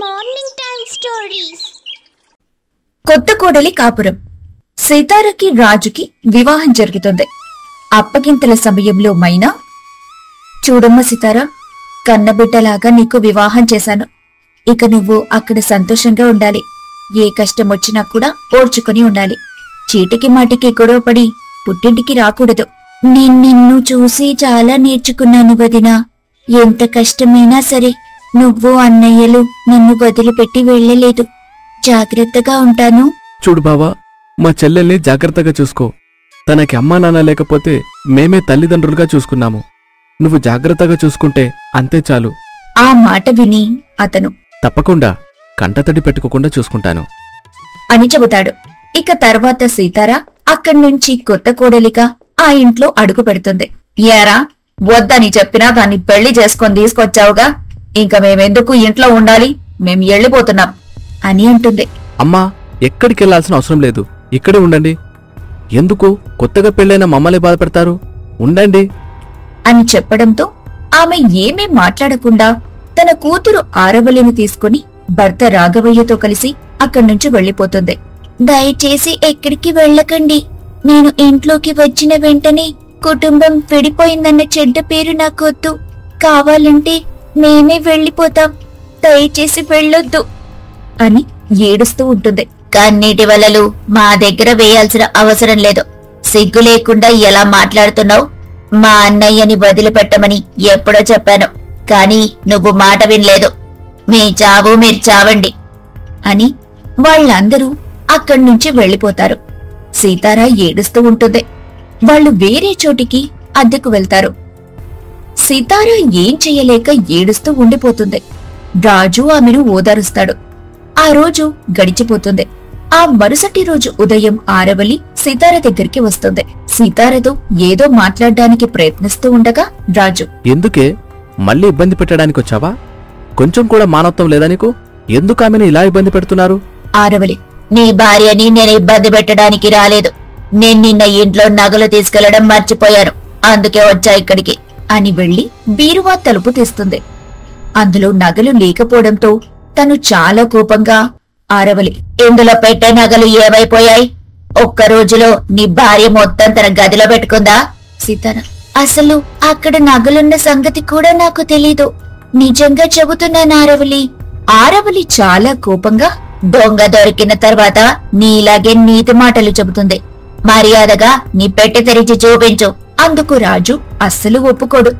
Morning time stories. కొత్త కోడలి కాపురం. సీతారకి రాజుకి వివాహం జరుగుతుంది. అప్పగింతల సమయంలో మైనా, చూడమ్మ సీతారా, కన్నబిడ్డలాగా నీకు వివాహం చేశాను. ఇక నువ్వు అక్కడ సంతోషంగా ఉండాలి. ఏ కష్టం వచ్చినా కూడా ఓర్చుకుని ఉండాలి. చీటికి మాటికి గొడవపడి పుట్టింటికి రాకూడదు. నేను నిన్ను చూసి చాలా నేర్చుకున్నాను వదినా. ఎంత కష్టమైనా సరే నువ్వు అన్నయ్యలు నన్ను వదిలిపెట్టి వెళ్ళలేదు. జాగ్రత్తగా ఉంటాను. చూడు బావా, మా చెల్లెల్ని జాగ్రత్తగా చూసుకో. తనకి అమ్మా నాన్న లేకపోతే మేమే తల్లిదండ్రులుగా చూసుకున్నాము. నువ్వు జాగ్రత్తగా చూసుకుంటే అంతే చాలు. ఆ మాట విని అతను తప్పకుండా కంటతడి పెట్టుకోకుండా చూసుకుంటాను అని చెబుతాడు. ఇక తర్వాత సీతార అక్కడ్నుంచి కొత్త కోడలిగా ఆ ఇంట్లో అడుగు పెడుతుంది. ఏరా, వద్దని చెప్పినా దాన్ని పెళ్లి చేసుకొని తీసుకొచ్చావుగా, ఇంక మేమెందుకు ఇంట్లో ఉండాలి, మేం వెళ్ళిపోతున్నాం అని అంటుంది. అమ్మా, ఎక్కడికెళ్లాల్సిన అవసరం లేదు, ఇక్కడే ఉండండి. ఎందుకు కొత్తగా పెళ్ళైన మమ్మల్ని బాధపెడతారు? ఉండండి అని చెప్పడంతో ఆమె ఏమీ మాట్లాడకుండా తన కూతురు ఆరవలిని తీసుకుని భర్త రాఘవయ్యతో కలిసి అక్కడ్నుంచి వెళ్లిపోతుంది. దయచేసి ఎక్కడికి వెళ్ళకండి. నేను ఇంట్లోకి వచ్చిన వెంటనే కుటుంబం విడిపోయిందన్న చెడ్డ పేరు నాకొద్దు. కావాలంటే మేమే వెళ్లిపోతాం. దయచేసి వెళ్ళొద్దు అని ఏడుస్తూ ఉంటుంది. కన్నీటి వలలు మా దగ్గర వేయాల్సిన అవసరం లేదు. సిగ్గు లేకుండా ఎలా మాట్లాడుతున్నావు? మా అన్నయ్యని వదిలిపెట్టమని ఎప్పుడో చెప్పాను, కాని నువ్వు మాట వినలేదు. మీ చావు మీరు చావండి అని వాళ్ళందరూ అక్కడ్నుంచి వెళ్లిపోతారు. సీతార ఏడుస్తూ ఉంటుంది. వాళ్ళు వేరే చోటికి అద్దెకు వెళ్తారు. సీతార ఏం చెయ్యలేక ఏడుస్తూ ఉండిపోతుంది. రాజు ఆమెను ఓదారుస్తాడు. ఆ రోజు గడిచిపోతుంది. ఆ మరుసటి రోజు ఉదయం ఆరవలి సీతార దగ్గరికి వస్తుంది. సీతారతో ఏదో మాట్లాడడానికి ప్రయత్నిస్తూ ఉండగా రాజు, ఎందుకే మళ్ళీ ఇబ్బంది పెట్టడానికి వచ్చావా? కొంచెం కూడా మానవత్వం లేదా నీకు? ఎందుకు ఆమెను ఇలా ఇబ్బంది పెడుతున్నారు? ఆరవలి, నీ భార్యని నేను ఇబ్బంది పెట్టడానికి రాలేదు. నేను నిన్న ఇంట్లో నగలు తీసుకెళ్లడం మర్చిపోయాను, అందుకే వచ్చా ఇక్కడికి అని వెళ్లి బీరువా తలుపు తీస్తుంది. అందులో నగలు లేకపోవడంతో తను చాలా కోపంగా, ఆరవలి, ఇందులో పెట్టే నగలు ఏమైపోయాయి? ఒక్క రోజులో నీ భార్య మొత్తం తన గదిలో పెట్టుకుందా? సీతారా, అసలు అక్కడ నగలున్న సంగతి కూడా నాకు తెలీదు. నిజంగా చెబుతున్నాను ఆరవలి. ఆరవలి చాలా కోపంగా, దొంగ దొరికిన తర్వాత నీలాగే నీతి మాటలు చెబుతుంది. మర్యాదగా నీ పెట్టె తెరిచి చూపించు. అందుకు రాజు అస్సలు ఒప్పుకోడు.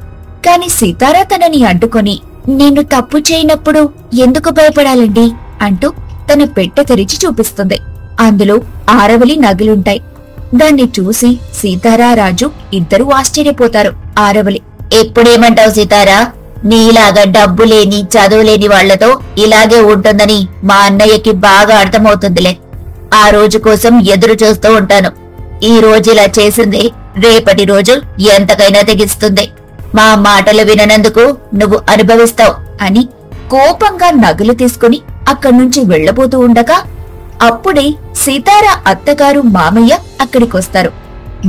కాని సీతారా తనని అడ్డుకొని, నేను తప్పు చేయనప్పుడు ఎందుకు భయపడాలండి అంటూ తన పెట్టె తెరిచి చూపిస్తుంది. అందులో ఆరవలి నగలుంటాయి. దాన్ని చూసి సీతారా రాజు ఇద్దరూ ఆశ్చర్యపోతారు. ఆరవలి, ఎప్పుడేమంటావు సీతారా? నీలాగా డబ్బు లేని చదువు లేని వాళ్లతో ఇలాగే ఉంటుందని మా అన్నయ్యకి బాగా అర్థమవుతుందిలే. ఆ రోజు కోసం ఎదురు చూస్తూ ఉంటాను. ఈ రోజు ఇలా చేసింది రేపటి రోజు ఎంతకైనా తెగిస్తుంది. మా మాటలు విననందుకు నువ్వు అనుభవిస్తావు అని కోపంగా నగలు తీసుకుని అక్కడ్నుంచి వెళ్లబోతూ ఉండగా అప్పుడే సీతారా అత్తగారు మామయ్య అక్కడికొస్తారు.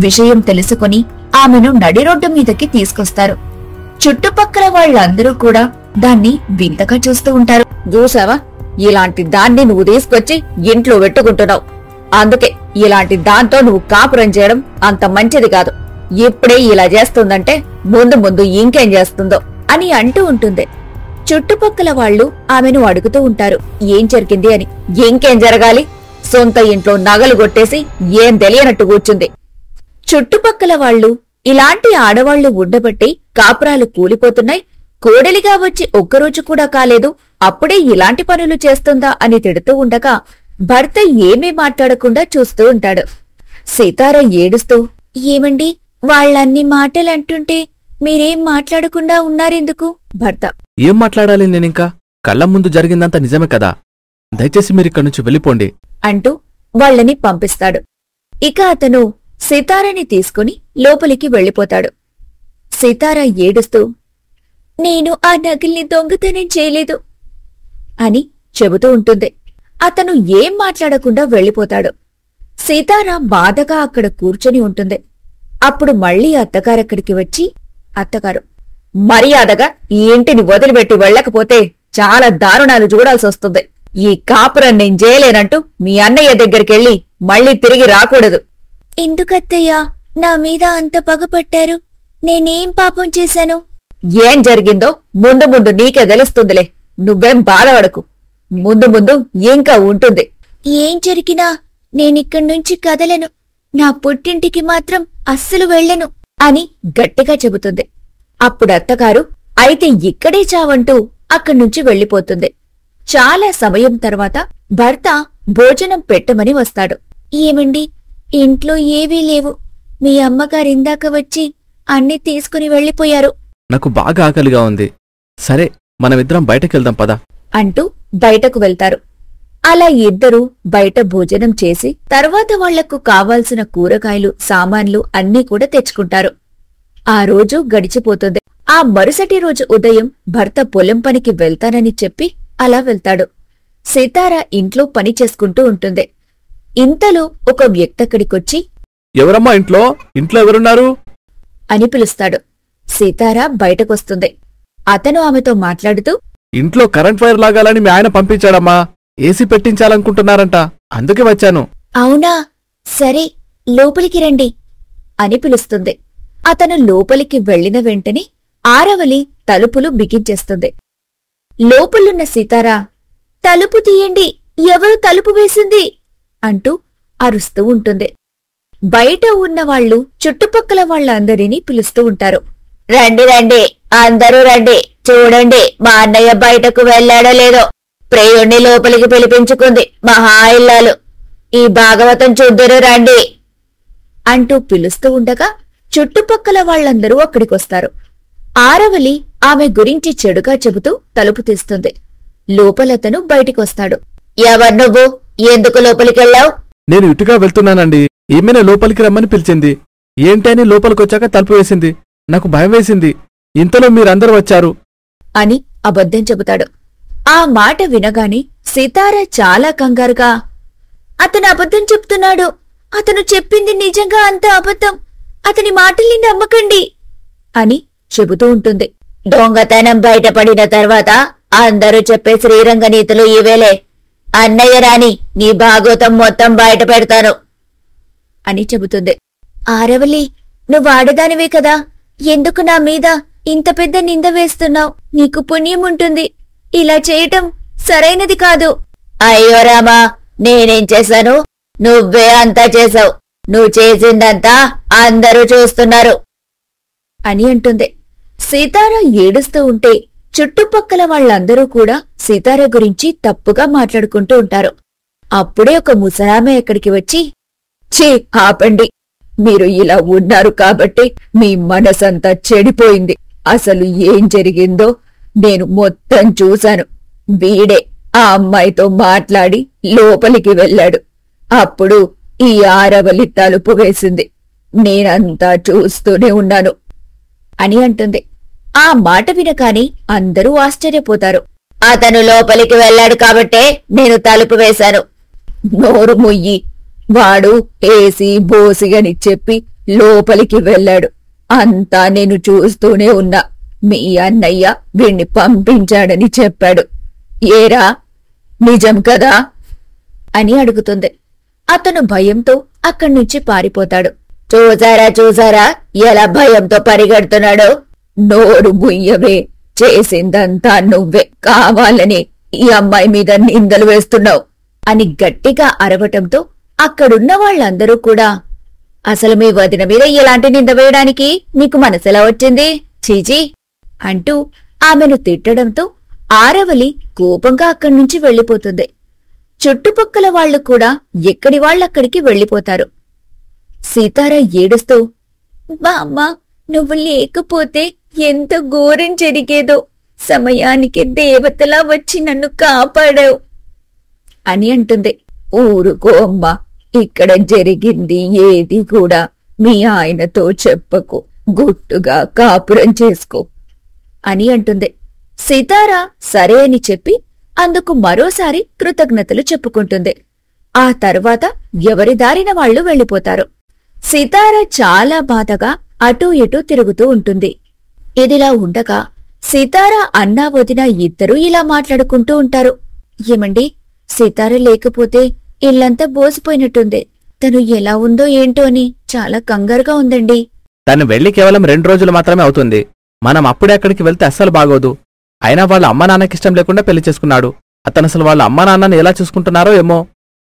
విషయం తెలుసుకుని ఆమెను నడిరోడ్డు మీదకి తీసుకొస్తారు. చుట్టుపక్కల వాళ్ళందరూ కూడా దాన్ని వింతగా చూస్తూ ఉంటారు. చూసావా, ఇలాంటి దాన్ని నువ్వు తీసుకొచ్చి ఇంట్లో పెట్టుకుంటున్నావు. అందుకే ఇలాంటి దాంతో నువ్వు కాపురం చేయడం అంత మంచిది కాదు. ఇప్పుడే ఇలా చేస్తుందంటే ముందు ముందు ఇంకేం చేస్తుందో అని అంటూ ఉంటుంది. చుట్టుపక్కల వాళ్ళు ఆమెను అడుగుతూ ఉంటారు, ఏం జరిగింది అని. ఇంకేం జరగాలి? సొంత ఇంట్లో నగలు కొట్టేసి ఏం తెలియనట్టు కూర్చుంది. చుట్టుపక్కల వాళ్ళు ఇలాంటి ఆడవాళ్లు ఉండబట్టి కాపురాలు కూలిపోతున్నాయి. కోడలిగా వచ్చి ఒక్కరోజు కూడా కాలేదు, అప్పుడే ఇలాంటి పనులు చేస్తుందా అని తిడుతూ ఉండగా భర్త ఏమీ మాట్లాడకుండా చూస్తూ ఉంటాడు. సీతార ఏడుస్తూ, ఏమండి, వాళ్ళన్ని మాటలంటుంటే మీరేం మాట్లాడకుండా ఉన్నారెందుకు? భర్త, ఏం మాట్లాడాలి నేనింకా? కళ్ళ ముందు జరిగిందంతా నిజమే కదా. దయచేసి మీరిక్కడి నుంచి వెళ్ళిపోండి అంటూ వాళ్ళని పంపిస్తాడు. ఇక అతను సీతారని తీసుకుని లోపలికి వెళ్లిపోతాడు. సీతార ఏడుస్తూ, నేను ఆ నగల్ని దొంగతనం చేయలేదు అని చెబుతూ ఉంటుంది. అతను ఏం మాట్లాడకుండా వెళ్లిపోతాడు. సీతార బాధగా అక్కడ కూర్చొని ఉంటుంది. అప్పుడు మళ్లీ అత్తగారక్కడికి వచ్చి, అత్తగారు, మర్యాదగా ఈ ఇంటిని వదిలిపెట్టి వెళ్ళకపోతే చాలా దారుణాలు చూడాల్సొస్తుంది. ఈ కాపురం నేను చేయలేనంటూ మీ అన్నయ్య దగ్గరికెళ్ళి మళ్ళీ తిరిగి రాకూడదు. ఎందుకత్తయ్యా నా మీద అంత పగపట్టారు? నేనేం పాపం చేశాను? ఏం జరిగిందో ముందు ముందు నీకే తెలుస్తుందిలే. నువ్వేం బాధపడకు. ముందు ముందు ఇంకా ఉంటుంది. ఏం జరిగినా నేనిక్కడ్నుంచి కదలను. నా పుట్టింటికి మాత్రం అస్సలు వెళ్ళను అని గట్టిగా చెబుతుంది. అప్పుడు అత్తగారు అయితే ఇక్కడే చావంటూ అక్కడ్నుంచి వెళ్ళిపోతుంది. చాలా సమయం తర్వాత భర్త భోజనం పెట్టమని వస్తాడు. ఏమండి, ఇంట్లో ఏవీ లేవు. మీ అమ్మగారిందాక వచ్చి అన్నీ తీసుకుని వెళ్ళిపోయారు నాకు బాగా ఆకలిగా ఉంది. సరే, మనమిద్దరం బయటకెళ్దాం పద. అంటూ బయటకు వెళ్తారు. అలా ఇద్దరూ బయట భోజనం చేసి తర్వాత వాళ్లకు కావాల్సిన కూరగాయలు సామాన్లు అన్నీ కూడా తెచ్చుకుంటారు. ఆ రోజు గడిచిపోతుంది. ఆ మరుసటి రోజు ఉదయం భర్త పొలం పనికి వెళ్తానని చెప్పి అలా వెళ్తాడు. సీతార ఇంట్లో పని చేసుకుంటూ ఉంటుంది. ఇంతలో ఒక వ్యక్తక్కడికొచ్చి ఎవరమ్మా ఇంట్లో? ఇంట్లో ఎవరున్నారు అని పిలుస్తాడు. సీతార బయటకొస్తుంది. అతను ఆమెతో మాట్లాడుతూ ఇంట్లో కరెంట్ వైర్ లాగాలని మీ ఆయన పంపించాడమ్మా. ఏసీ పెట్టించాలనుకుంటున్నారంట, అందుకే వచ్చాను. అవునా, సరే లోపలికి రండి అని పిలుస్తుంది. అతను లోపలికి వెళ్లిన వెంటనే ఆరవలి తలుపులు బిగించేస్తుంది. లోపలున్న సీతారా తలుపు తీయండి, ఎవరు తలుపు వేసింది అంటూ అరుస్తూ ఉంటుంది. బయట ఉన్నవాళ్లు చుట్టుపక్కల వాళ్ళందరినీ పిలుస్తూ ఉంటారు. రండి రండి, అందరూ రండి. చూడండి, మా అన్నయ్య బయటకు వెళ్ళాడో లేదో. ప్రేయుణ్ణి లోపలికి పిలిపించుకుంది మహా ఇల్లాలు. ఈ భాగవతం చూద్దరు రండి అంటూ పిలుస్తూ ఉండగా చుట్టుపక్కల వాళ్లందరూ అక్కడికొస్తారు. ఆరవలి ఆమె గురించి చెడుగా చెబుతూ తలుపు తీస్తుంది. లోపలతను బయటికొస్తాడు. ఎవరు నువ్వు? ఎందుకు లోపలికెళ్ళావు? నేను ఇటుగా వెళ్తున్నానండి. ఏమైనా లోపలికి రమ్మని పిలిచింది. ఏంటి అని లోపలికొచ్చాక తలుపు వేసింది. నాకు భయం వేసింది. ఇంతలో మీరందరూ వచ్చారు అని అబద్ధం చెబుతాడు. ఆ మాట వినగానే సీతార చాలా కంగారుగా అతను అబద్ధం చెప్తున్నాడు. అతను చెప్పింది నిజంగా అంత అబద్ధం. అతని మాటల్ని నమ్మకండి అని చెబుతూ ఉంటుంది. దొంగతనం బయటపడిన తర్వాత అందరూ చెప్పే శ్రీరంగ నీతులు ఇవేలే. అన్నయ్య రాని నీ భాగవతం మొత్తం బయట పెడతాను అని చెబుతుంది. ఆరవలి, నువ్వు ఆడదానివే కదా, ఎందుకు నా మీద ఇంత పెద్ద నింద వేస్తున్నావు? నీకు పుణ్యం ఉంటుంది. ఇలా చేయటం సరైనది కాదు. అయ్యో రామా, నేనేం చేశాను? నువ్వే అంతా చేశావు. నువ్వు చేసిందంతా అందరూ చూస్తున్నారు అని అంటుంది. సీతార ఏడుస్తూ ఉంటే చుట్టుపక్కల వాళ్లందరూ కూడా సీతార గురించి తప్పుగా మాట్లాడుకుంటూ ఉంటారు. అప్పుడే ఒక ముసలామె ఎక్కడికి వచ్చి, ఛీ ఆపండి, మీరు ఇలా ఉన్నారు కాబట్టి మీ మనసంతా చెడిపోయింది. అసలు ఏం జరిగిందో నేను మొత్తం చూశాను. వీడే ఆ అమ్మాయితో మాట్లాడి లోపలికి వెళ్ళాడు. అప్పుడు ఈ ఆరవలి తలుపు వేసింది. నేనంతా చూస్తూనే ఉన్నాను అని అంటుంది. ఆ మాట వినగానే అందరూ ఆశ్చర్యపోతారు. అతను లోపలికి వెళ్ళాడు కాబట్టే నేను తలుపు వేశాను. నోరు ముయ్యి, వాడు ఏసి బోసిగని చెప్పి లోపలికి వెళ్ళాడు. అంతా నేను చూస్తూనే ఉన్నా. మీ అన్నయ్య వీణ్ణి పంపించాడని చెప్పాడు. ఏరా, నిజం కదా అని అడుగుతుంది. అతను భయంతో అక్కడ్నుంచి పారిపోతాడు. చూసారా ఎలా భయంతో పరిగెడుతున్నాడు? నోరు ముయ్యవే, చేసిందంతా నువ్వే. కావాలని ఈ అమ్మాయి మీద నిందలు వేస్తున్నావు అని గట్టిగా అరవటంతో అక్కడున్న వాళ్ళందరూ కూడా, అసలు మీ వదిన మీద ఇలాంటి నింద వేయడానికి నీకు మనసెలా వచ్చింది? చీచీ అంటూ ఆమెను తిట్టడంతో ఆరవలి కోపంగా అక్కడ్నుంచి వెళ్ళిపోతుంది. చుట్టుపక్కల వాళ్లు కూడా ఎక్కడి వాళ్ళక్కడికి వెళ్ళిపోతారు. సీతార ఏడుస్తూ, బామ్మ, నువ్వు లేకపోతే ఎంత ఘోరం జరిగేదో. సమయానికి దేవతలా వచ్చి నన్ను కాపాడావు అని అంటుంది. ఊరుకో అమ్మా, ఇక్కడ జరిగింది ఏది కూడా మీ ఆయనతో చెప్పకు. గుట్టుగా కాపురం చేసుకో అని అంటుంది. సీతార సరే అని చెప్పి అందుకు మరోసారి కృతజ్ఞతలు చెప్పుకుంటుంది. ఆ తర్వాత ఎవరి దారిన వాళ్లు వెళ్ళిపోతారు. సీతార చాలా బాధగా అటూ ఇటూ తిరుగుతూ ఉంటుంది. ఇదిలా ఉండగా సితార అన్నా వదిన ఇద్దరూ ఇలా మాట్లాడుకుంటూ ఉంటారు. ఏమండి, సితార లేకపోతే ఇల్లంతా బోసిపోయినట్టుంది. తను ఎలా ఉందో ఏంటో అని చాలా కంగారుగా ఉందండి. తను వెళ్లి కేవలం 2 రోజులు మాత్రమే అవుతుంది. మనం అప్పుడే అక్కడికి వెళ్తే అస్సలు బాగోదు. అయినా వాళ్ళ అమ్మా నాన్నకిష్టం లేకుండా పెళ్లి చేసుకున్నాడు. అతనసలు వాళ్ళ అమ్మా నాన్నని ఎలా చూసుకుంటున్నారో ఏమో.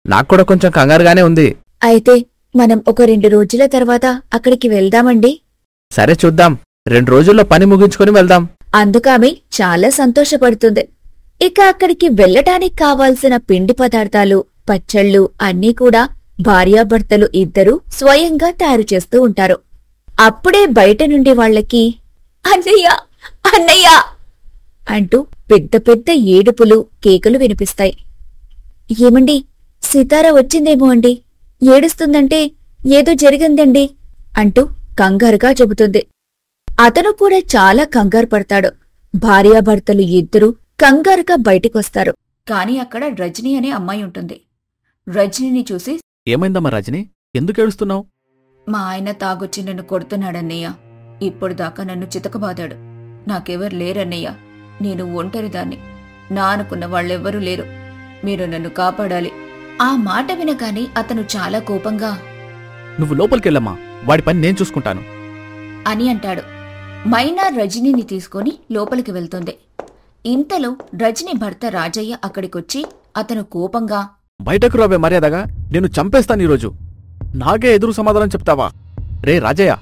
నాక్కూడా కొంచెం కంగారుగానే ఉంది. అయితే మనం ఒక 2 రోజుల తర్వాత అక్కడికి వెళ్దామండి. సరే చూద్దాం. 2 రోజుల్లో పని ముగించుకుని వెళ్దాం. అందుకామె చాలా సంతోషపడుతుంది. ఇక అక్కడికి వెళ్లటానికి కావాల్సిన పిండి పదార్థాలు, పచ్చళ్ళు అన్నీ కూడా భార్యాభర్తలు ఇద్దరూ స్వయంగా తయారు చేస్తూ ఉంటారు. అప్పుడే బయట నుండి వాళ్లకి అన్నయ్య అన్నయ్య అంటూ పెద్ద పెద్ద ఏడుపులు, కేకలు వినిపిస్తాయి. ఏమండి, సితార వచ్చిందేమో అండి, ఏడుస్తుందంటే ఏదో జరిగిందండి అంటూ కంగారుగా చెబుతుంది. అతను కూడా చాలా కంగారు పడతాడు. భార్యాభర్తలు ఇద్దరూ కంగారుగా బయటికొస్తారు. కాని అక్కడ రజనీ అనే అమ్మాయి ఉంటుంది. రజనీని చూసి, ఏమైందమ్మా రజని, ఎందుకు ఏడుస్తున్నావు? మా ఆయన తాగొచ్చి నన్ను కొడుతున్నాడన్నయ్య. ఇప్పుడు దాకా నన్ను చితకబాదాడు. నాకెవరు లేరన్నయ్య. నేను ఒంటరిదాన్ని. నా అనుకున్న వాళ్ళెవ్వరూ లేరు. మీరు నన్ను కాపాడాలి. ఆ మాట వినగానే అతను చాలా కోపంగా, నువ్వు లోపలికెళ్ళమ్మా, వాడి పని నేను చూసుకుంటాను అని అంటాడు. మైనా రజనీని తీసుకొని లోపలికి వెళ్తుంది. ఇంతలో రజనీ భర్త రాజయ్య అక్కడికొచ్చి అతను కోపంగా, బయటకు రావే మర్యాదగా, నేను చంపేస్తాను ఈరోజు. నాకే ఎదురు సమాధానం చెప్తావా? రే రాజయ్య,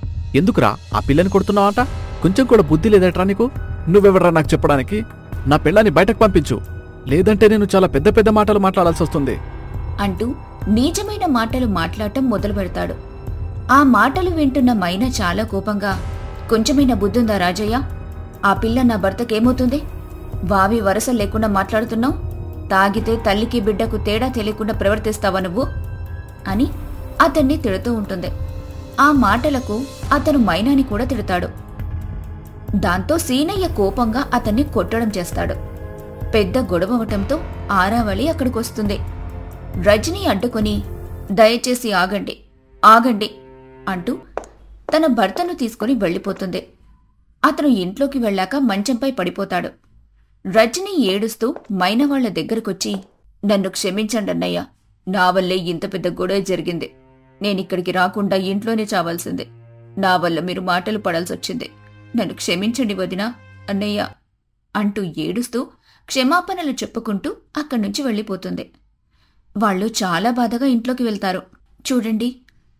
ఎందుకురా ఆ పిల్లని కొడుతున్నావంట? కొంచెం కూడా బుద్ధి లేదట్రా నీకు? నువ్వెవడ్రా నాకు చెప్పడానికి? నా పిల్లని బయటకు పంపించు, లేదంటే నేను చాలా పెద్ద పెద్ద మాటలు మాట్లాడాల్సి వస్తుంది అంటూ నీచమైన మాటలు మాట్లాడటం మొదలు పెడతాడు. ఆ మాటలు వింటున్న మైనా చాలా కోపంగా, కొంచెమైనా బుద్ధుందా రాజయ్య? ఆ పిల్ల నా భర్తకేమవుతుంది? వావి వరస లేకుండా మాట్లాడుతున్నావు. తాగితే తల్లికి బిడ్డకు తేడా తెలియకుండా ప్రవర్తిస్తావా నువ్వు అని అతన్ని తిడుతూ ఉంటుంది. ఆ మాటలకు అతను మైనాని కూడా తిడతాడు. దాంతో సీనయ్య కోపంగా అతన్ని కొట్టడం చేస్తాడు. పెద్ద గొడవవటంతో ఆరావళి అక్కడికొస్తుంది. రజనీ అడ్డుకొని, దయచేసి ఆగండి ఆగండి అంటూ తన భర్తను తీసుకుని వెళ్ళిపోతుంది. అతను ఇంట్లోకి వెళ్ళాక మంచంపై పడిపోతాడు. రజనీ ఏడుస్తూ మైనవాళ్ల దగ్గరకొచ్చి, నన్ను క్షమించండన్నయ్య. నా వల్లే ఇంత పెద్ద గొడవ జరిగింది. నేనిక్కడికి రాకుండా ఇంట్లోనే చావాల్సింది. నా వల్ల మీరు మాటలు పడాల్సొచ్చింది. నన్ను క్షమించండి వదినా, అన్నయ్య అంటూ ఏడుస్తూ క్షమాపణలు చెప్పుకుంటూ అక్కడ్నుంచి వెళ్ళిపోతుంది. వాళ్ళు చాలా బాధగా ఇంట్లోకి వెళ్తారు. చూడండి,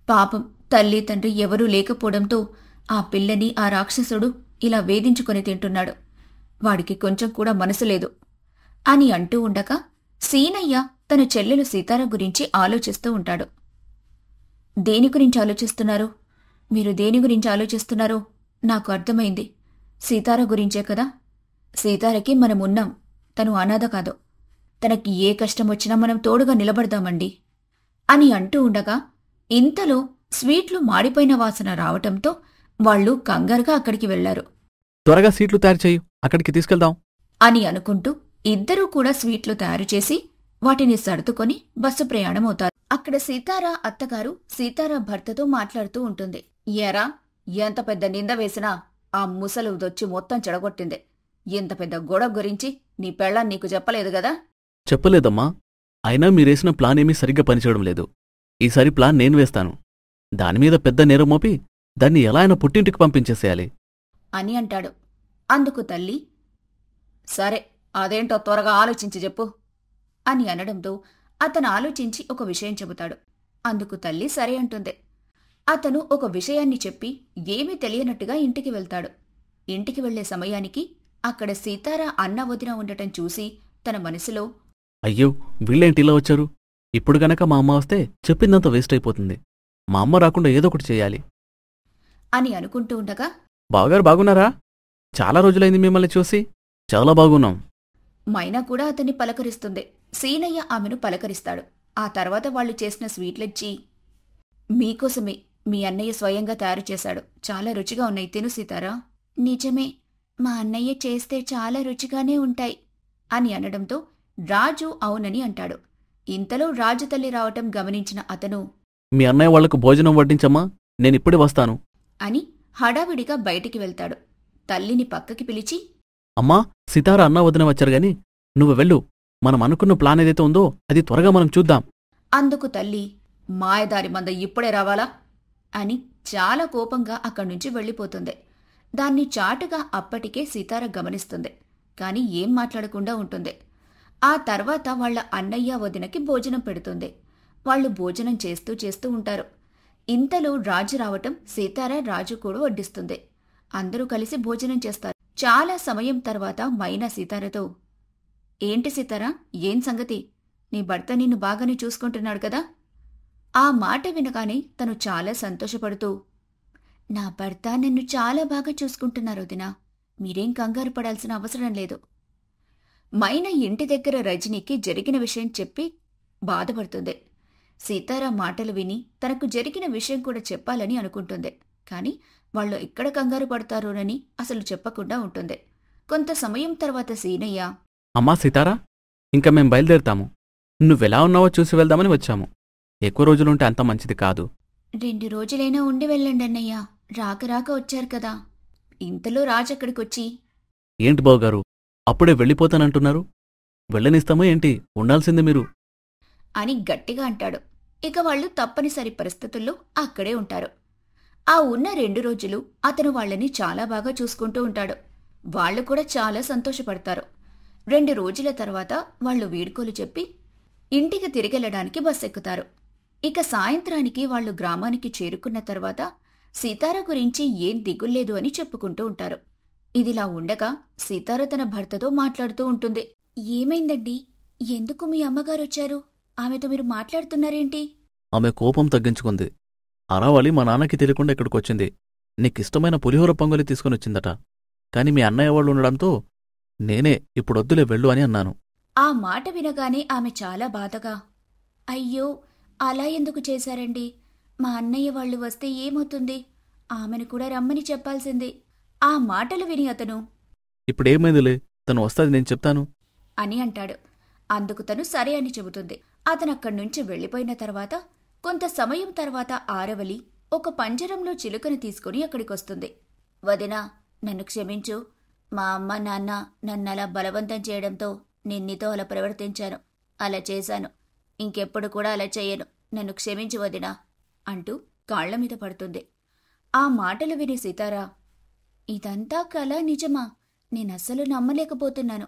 పాపం తల్లి తండ్రి ఎవరూ లేకపోవడంతో ఆ పిల్లని ఆ రాక్షసుడు ఇలా వేధించుకొని తింటున్నాడు. వాడికి కొంచెం కూడా మనసు లేదు అని అంటూ ఉండగా సీనయ్య తన చెల్లెలు సీతార గురించి ఆలోచిస్తూ ఉంటాడు. దేని గురించి ఆలోచిస్తున్నారు? మీరు దేని గురించి ఆలోచిస్తున్నారో నాకు అర్థమైంది. సీతార గురించే కదా. సీతారకి మనమున్నాం. తను అనాథ కాదు. తనకి ఏ కష్టం వచ్చినా మనం తోడుగా నిలబడదామండి అని అంటూ ఉండగా ఇంతలో స్వీట్లు మాడిపోయిన వాసన రావటంతో వాళ్లు కంగారుగా అక్కడికి వెళ్లారు. త్వరగా సీట్లు తయారు చెయ్యి, అక్కడికి తీసుకెళ్దాం అని అనుకుంటూ ఇద్దరూ కూడా స్వీట్లు తయారు చేసి వాటిని సర్దుకొని బస్సు ప్రయాణమవుతారు. అక్కడ సీతార అత్తగారు సీతార భర్తతో మాట్లాడుతూ ఉంటుంది. ఎరా, ఎంత పెద్ద నింద వేసినా ఆ ముసలుదొచ్చి మొత్తం చెడగొట్టింది. ఇంత పెద్ద గొడవ గురించి నీ పెళ్ళాన్ని నీకు చెప్పలేదు గదా? చెప్పలేదమ్మా. అయినా మీరేసిన ప్లాన్ ఏమీ సరిగ్గా పనిచేయడం లేదు. ఈసారి ప్లాన్ నేను వేస్తాను. దానిమీద పెద్ద నేరం మోపి దాన్ని ఎలా అయినా పుట్టింటికి పంపించేసేయాలి అని అంటాడు. అందుకు తల్లి, సరే అదేంటో త్వరగా ఆలోచించి చెప్పు అని అనడంతో అతను ఆలోచించి ఒక విషయం చెబుతాడు. అందుకు తల్లి సరే అంటుంది. అతను ఒక విషయాన్ని చెప్పి ఏమీ తెలియనట్టుగా ఇంటికి వెళ్తాడు. ఇంటికి వెళ్లే సమయానికి అక్కడ సీతార అన్న వదిన ఉండటం చూసి తన మనసులో, అయ్యో వీళ్ళేంటి ఇలా వచ్చారు? ఇప్పుడు గనక మా అమ్మ వస్తే చెప్పిందంత వేస్ట్ అయిపోతుంది. మా అమ్మ రాకుండా ఏదో ఒకటి చేయాలి అని అనుకుంటూ ఉండగా, బావగారు బాగున్నారా? చాలా రోజులైంది మిమ్మల్ని చూసి. చాలా బాగున్నాం. మైనా కూడా అతన్ని పలకరిస్తుంది. సీనయ్య ఆమెను పలకరిస్తాడు. ఆ తర్వాత వాళ్లు చేసిన స్వీట్లిచ్చి, మీకోసమే మీ అన్నయ్య స్వయంగా తయారు చేశాడు. చాలా రుచిగా ఉన్నాయి, తిను సీతారా. నిజమే, మా అన్నయ్య చేస్తే చాలా రుచిగానే ఉంటాయి అని అనడంతో రాజు అవునని అంటాడు. ఇంతలో రాజు తల్లి రావటం గమనించిన అతను, మీ అన్నయ్య వాళ్లకు భోజనం వడ్డించమ్మా, నేనిప్పుడే వస్తాను అని హడావిడిగా బయటికి వెళ్తాడు. తల్లిని పక్కకి పిలిచి, అమ్మా, సితార అన్న వదిన వచ్చారు గాని నువ్వు వెళ్ళు. మనం అనుకున్న ప్లాన్ ఏదైతే ఉందో అది త్వరగా మనం చూద్దాం. అందుకు తల్లి, మాయదారి మంద ఇప్పుడే రావాలా అని చాలా కోపంగా అక్కడ్నుంచి వెళ్ళిపోతుంది. దాన్ని చాటుగా అప్పటికే సీతార గమనిస్తుంది. కాని ఏం మాట్లాడకుండా ఉంటుంది. ఆ తర్వాత వాళ్ల అన్నయ్య వదినకి భోజనం పెడుతుంది. వాళ్లు భోజనం చేస్తూ చేస్తూ ఉంటారు. ఇంతలో రాజు రావటం సీతార రాజు కూడా వడ్డిస్తుంది. అందరూ కలిసి భోజనం చేస్తారు. చాలా సమయం తర్వాత మైనా సీతారతో, ఏంటి సీతార, ఏం సంగతి? నీ భర్త నిన్ను బాగానే చూసుకుంటున్నాడు కదా? ఆ మాట వినగానే తను చాలా సంతోషపడుతూ, నా భర్త నిన్ను చాలా బాగా చూసుకుంటున్నారు వదినా, మీరేం కంగారు పడాల్సిన అవసరం లేదు. మైనా ఇంటి దగ్గర రజనీకి జరిగిన విషయం చెప్పి బాధపడుతుంది. సీతార మాటలు విని తనకు జరిగిన విషయం కూడా చెప్పాలని అనుకుంటుంది. కాని వాళ్ళు ఎక్కడ కంగారు పడతారోనని అసలు చెప్పకుండా ఉంటుంది. కొంత సమయం తర్వాత సీనయ్య, అమ్మా సీతారా, ఇంకా మేం బయలుదేరుతాము. నువ్వెలా ఉన్నావో చూసి వెళ్దామని వచ్చాము. ఎక్కువ రోజులుంటే అంత మంచిది కాదు. 2 రోజులైనా ఉండి వెళ్ళండి అన్నయ్య, రాక రాక వచ్చారు కదా. ఇంతలో రాజక్కడికొచ్చి, ఏంటి బావగారు, అప్పుడే వెళ్ళిపోతానంటున్నారు? వెళ్ళనిస్తామో ఏంటి? ఉండాల్సిందే మీరు అని గట్టిగా అంటాడు. ఇక వాళ్ళు తప్పనిసరి పరిస్థితుల్లో అక్కడే ఉంటారు. ఆ ఉన్న 2 రోజులు అతను వాళ్ళని చాలా బాగా చూసుకుంటూ ఉంటాడు. వాళ్లు కూడా చాలా సంతోషపడతారు. 2 రోజుల తర్వాత వాళ్లు వీడ్కోలు చెప్పి ఇంటికి తిరిగెళ్లడానికి బస్సెక్కుతారు. ఇక సాయంత్రానికి వాళ్లు గ్రామానికి చేరుకున్న తర్వాత సీతార గురించి ఏం దిగుల్లేదు అని చెప్పుకుంటూ ఉంటారు. ఇదిలా ఉండగా సీతార తన భర్తతో మాట్లాడుతూ ఉంటుంది. ఏమైందండి? ఎందుకు మీ అమ్మగారొచ్చారు? ఆమెతో మీరు మాట్లాడుతున్నారేంటి? ఆమె కోపం తగ్గించుకుంది. అరావళి మా నాన్నకి తెలియకుండా ఇక్కడికొచ్చింది. నీకిష్టమైన పులిహోర పొంగలి తీసుకునొచ్చిందట. కాని మీ అన్నయ్య వాళ్ళు ఉండడంతో నేనే ఇప్పుడొద్దులే వెళ్ళు అని అన్నాను. ఆ మాట వినగానే ఆమె చాలా బాధగా, అయ్యో, అలా ఎందుకు చేశారండి? మా అన్నయ్య వాళ్ళు వస్తే ఏమవుతుంది? ఆమెను కూడా రమ్మని చెప్పాల్సింది. ఆ మాటలు విని అతను, ఇప్పుడేమైందిలే, తను వస్తాది, నేను చెప్తాను అని అంటాడు. అందుకు తను సరే అని చెబుతుంది. అతనక్కడ్నుంచి వెళ్ళిపోయిన తర్వాత కొంత సమయం తర్వాత ఆరవలి ఒక పంజరంలో చిలుకను తీసుకుని అక్కడికొస్తుంది. వదినా, నన్ను క్షమించు. మా అమ్మ నాన్న నన్నలా బలవంతం చేయడంతో నిన్నితో అలా ప్రవర్తించాను. అలా చేశాను. ఇంకెప్పుడు కూడా అలా చెయ్యను. నన్ను క్షమించు వదినా అంటూ కాళ్లమీద పడుతుంది. ఆ మాటలు విని సీతారా, ఇదంతా కల నిజమా? నేనస్సలు నమ్మలేకపోతున్నాను.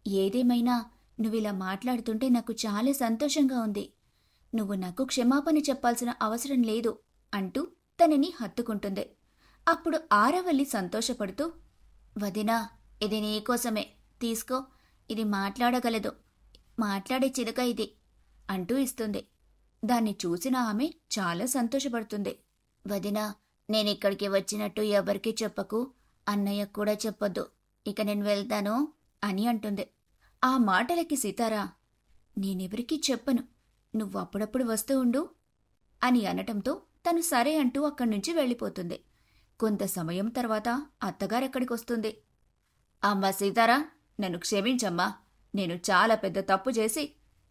ఏదేమైనా నువ్విలా మాట్లాడుతుంటే నాకు చాలా సంతోషంగా ఉంది. నువ్వు నాకు క్షమాపణ చెప్పాల్సిన అవసరం లేదు అంటూ తనని హత్తుకుంటుంది. అప్పుడు ఆరవల్లి సంతోషపడుతూ, వదినా, ఇది నీకోసమే, తీసుకో. ఇది మాట్లాడగలదు. మాట్లాడే చిలుక ఇది అంటూ ఇస్తుంది. దాన్ని చూసిన ఆమె చాలా సంతోషపడుతుంది. వదినా, నేనిక్కడికి వచ్చినట్టు ఎవరికీ చెప్పకు. అన్నయ్యకు కూడా చెప్పొద్దు. ఇక నేను వెళ్తాను అని అంటుంది. ఆ మాటలకి సీతారా, నేనెవరికీ చెప్పను. నువ్వు అప్పుడప్పుడు వస్తూ ఉండు అని అనటంతో తను సరే అంటూ అక్కడ్నుంచి వెళ్ళిపోతుంది. కొంత సమయం తర్వాత అత్తగారక్కడికొస్తుంది. అమ్మా సీతారా, నన్ను క్షమించమ్మా. నేను చాలా పెద్ద తప్పు చేసి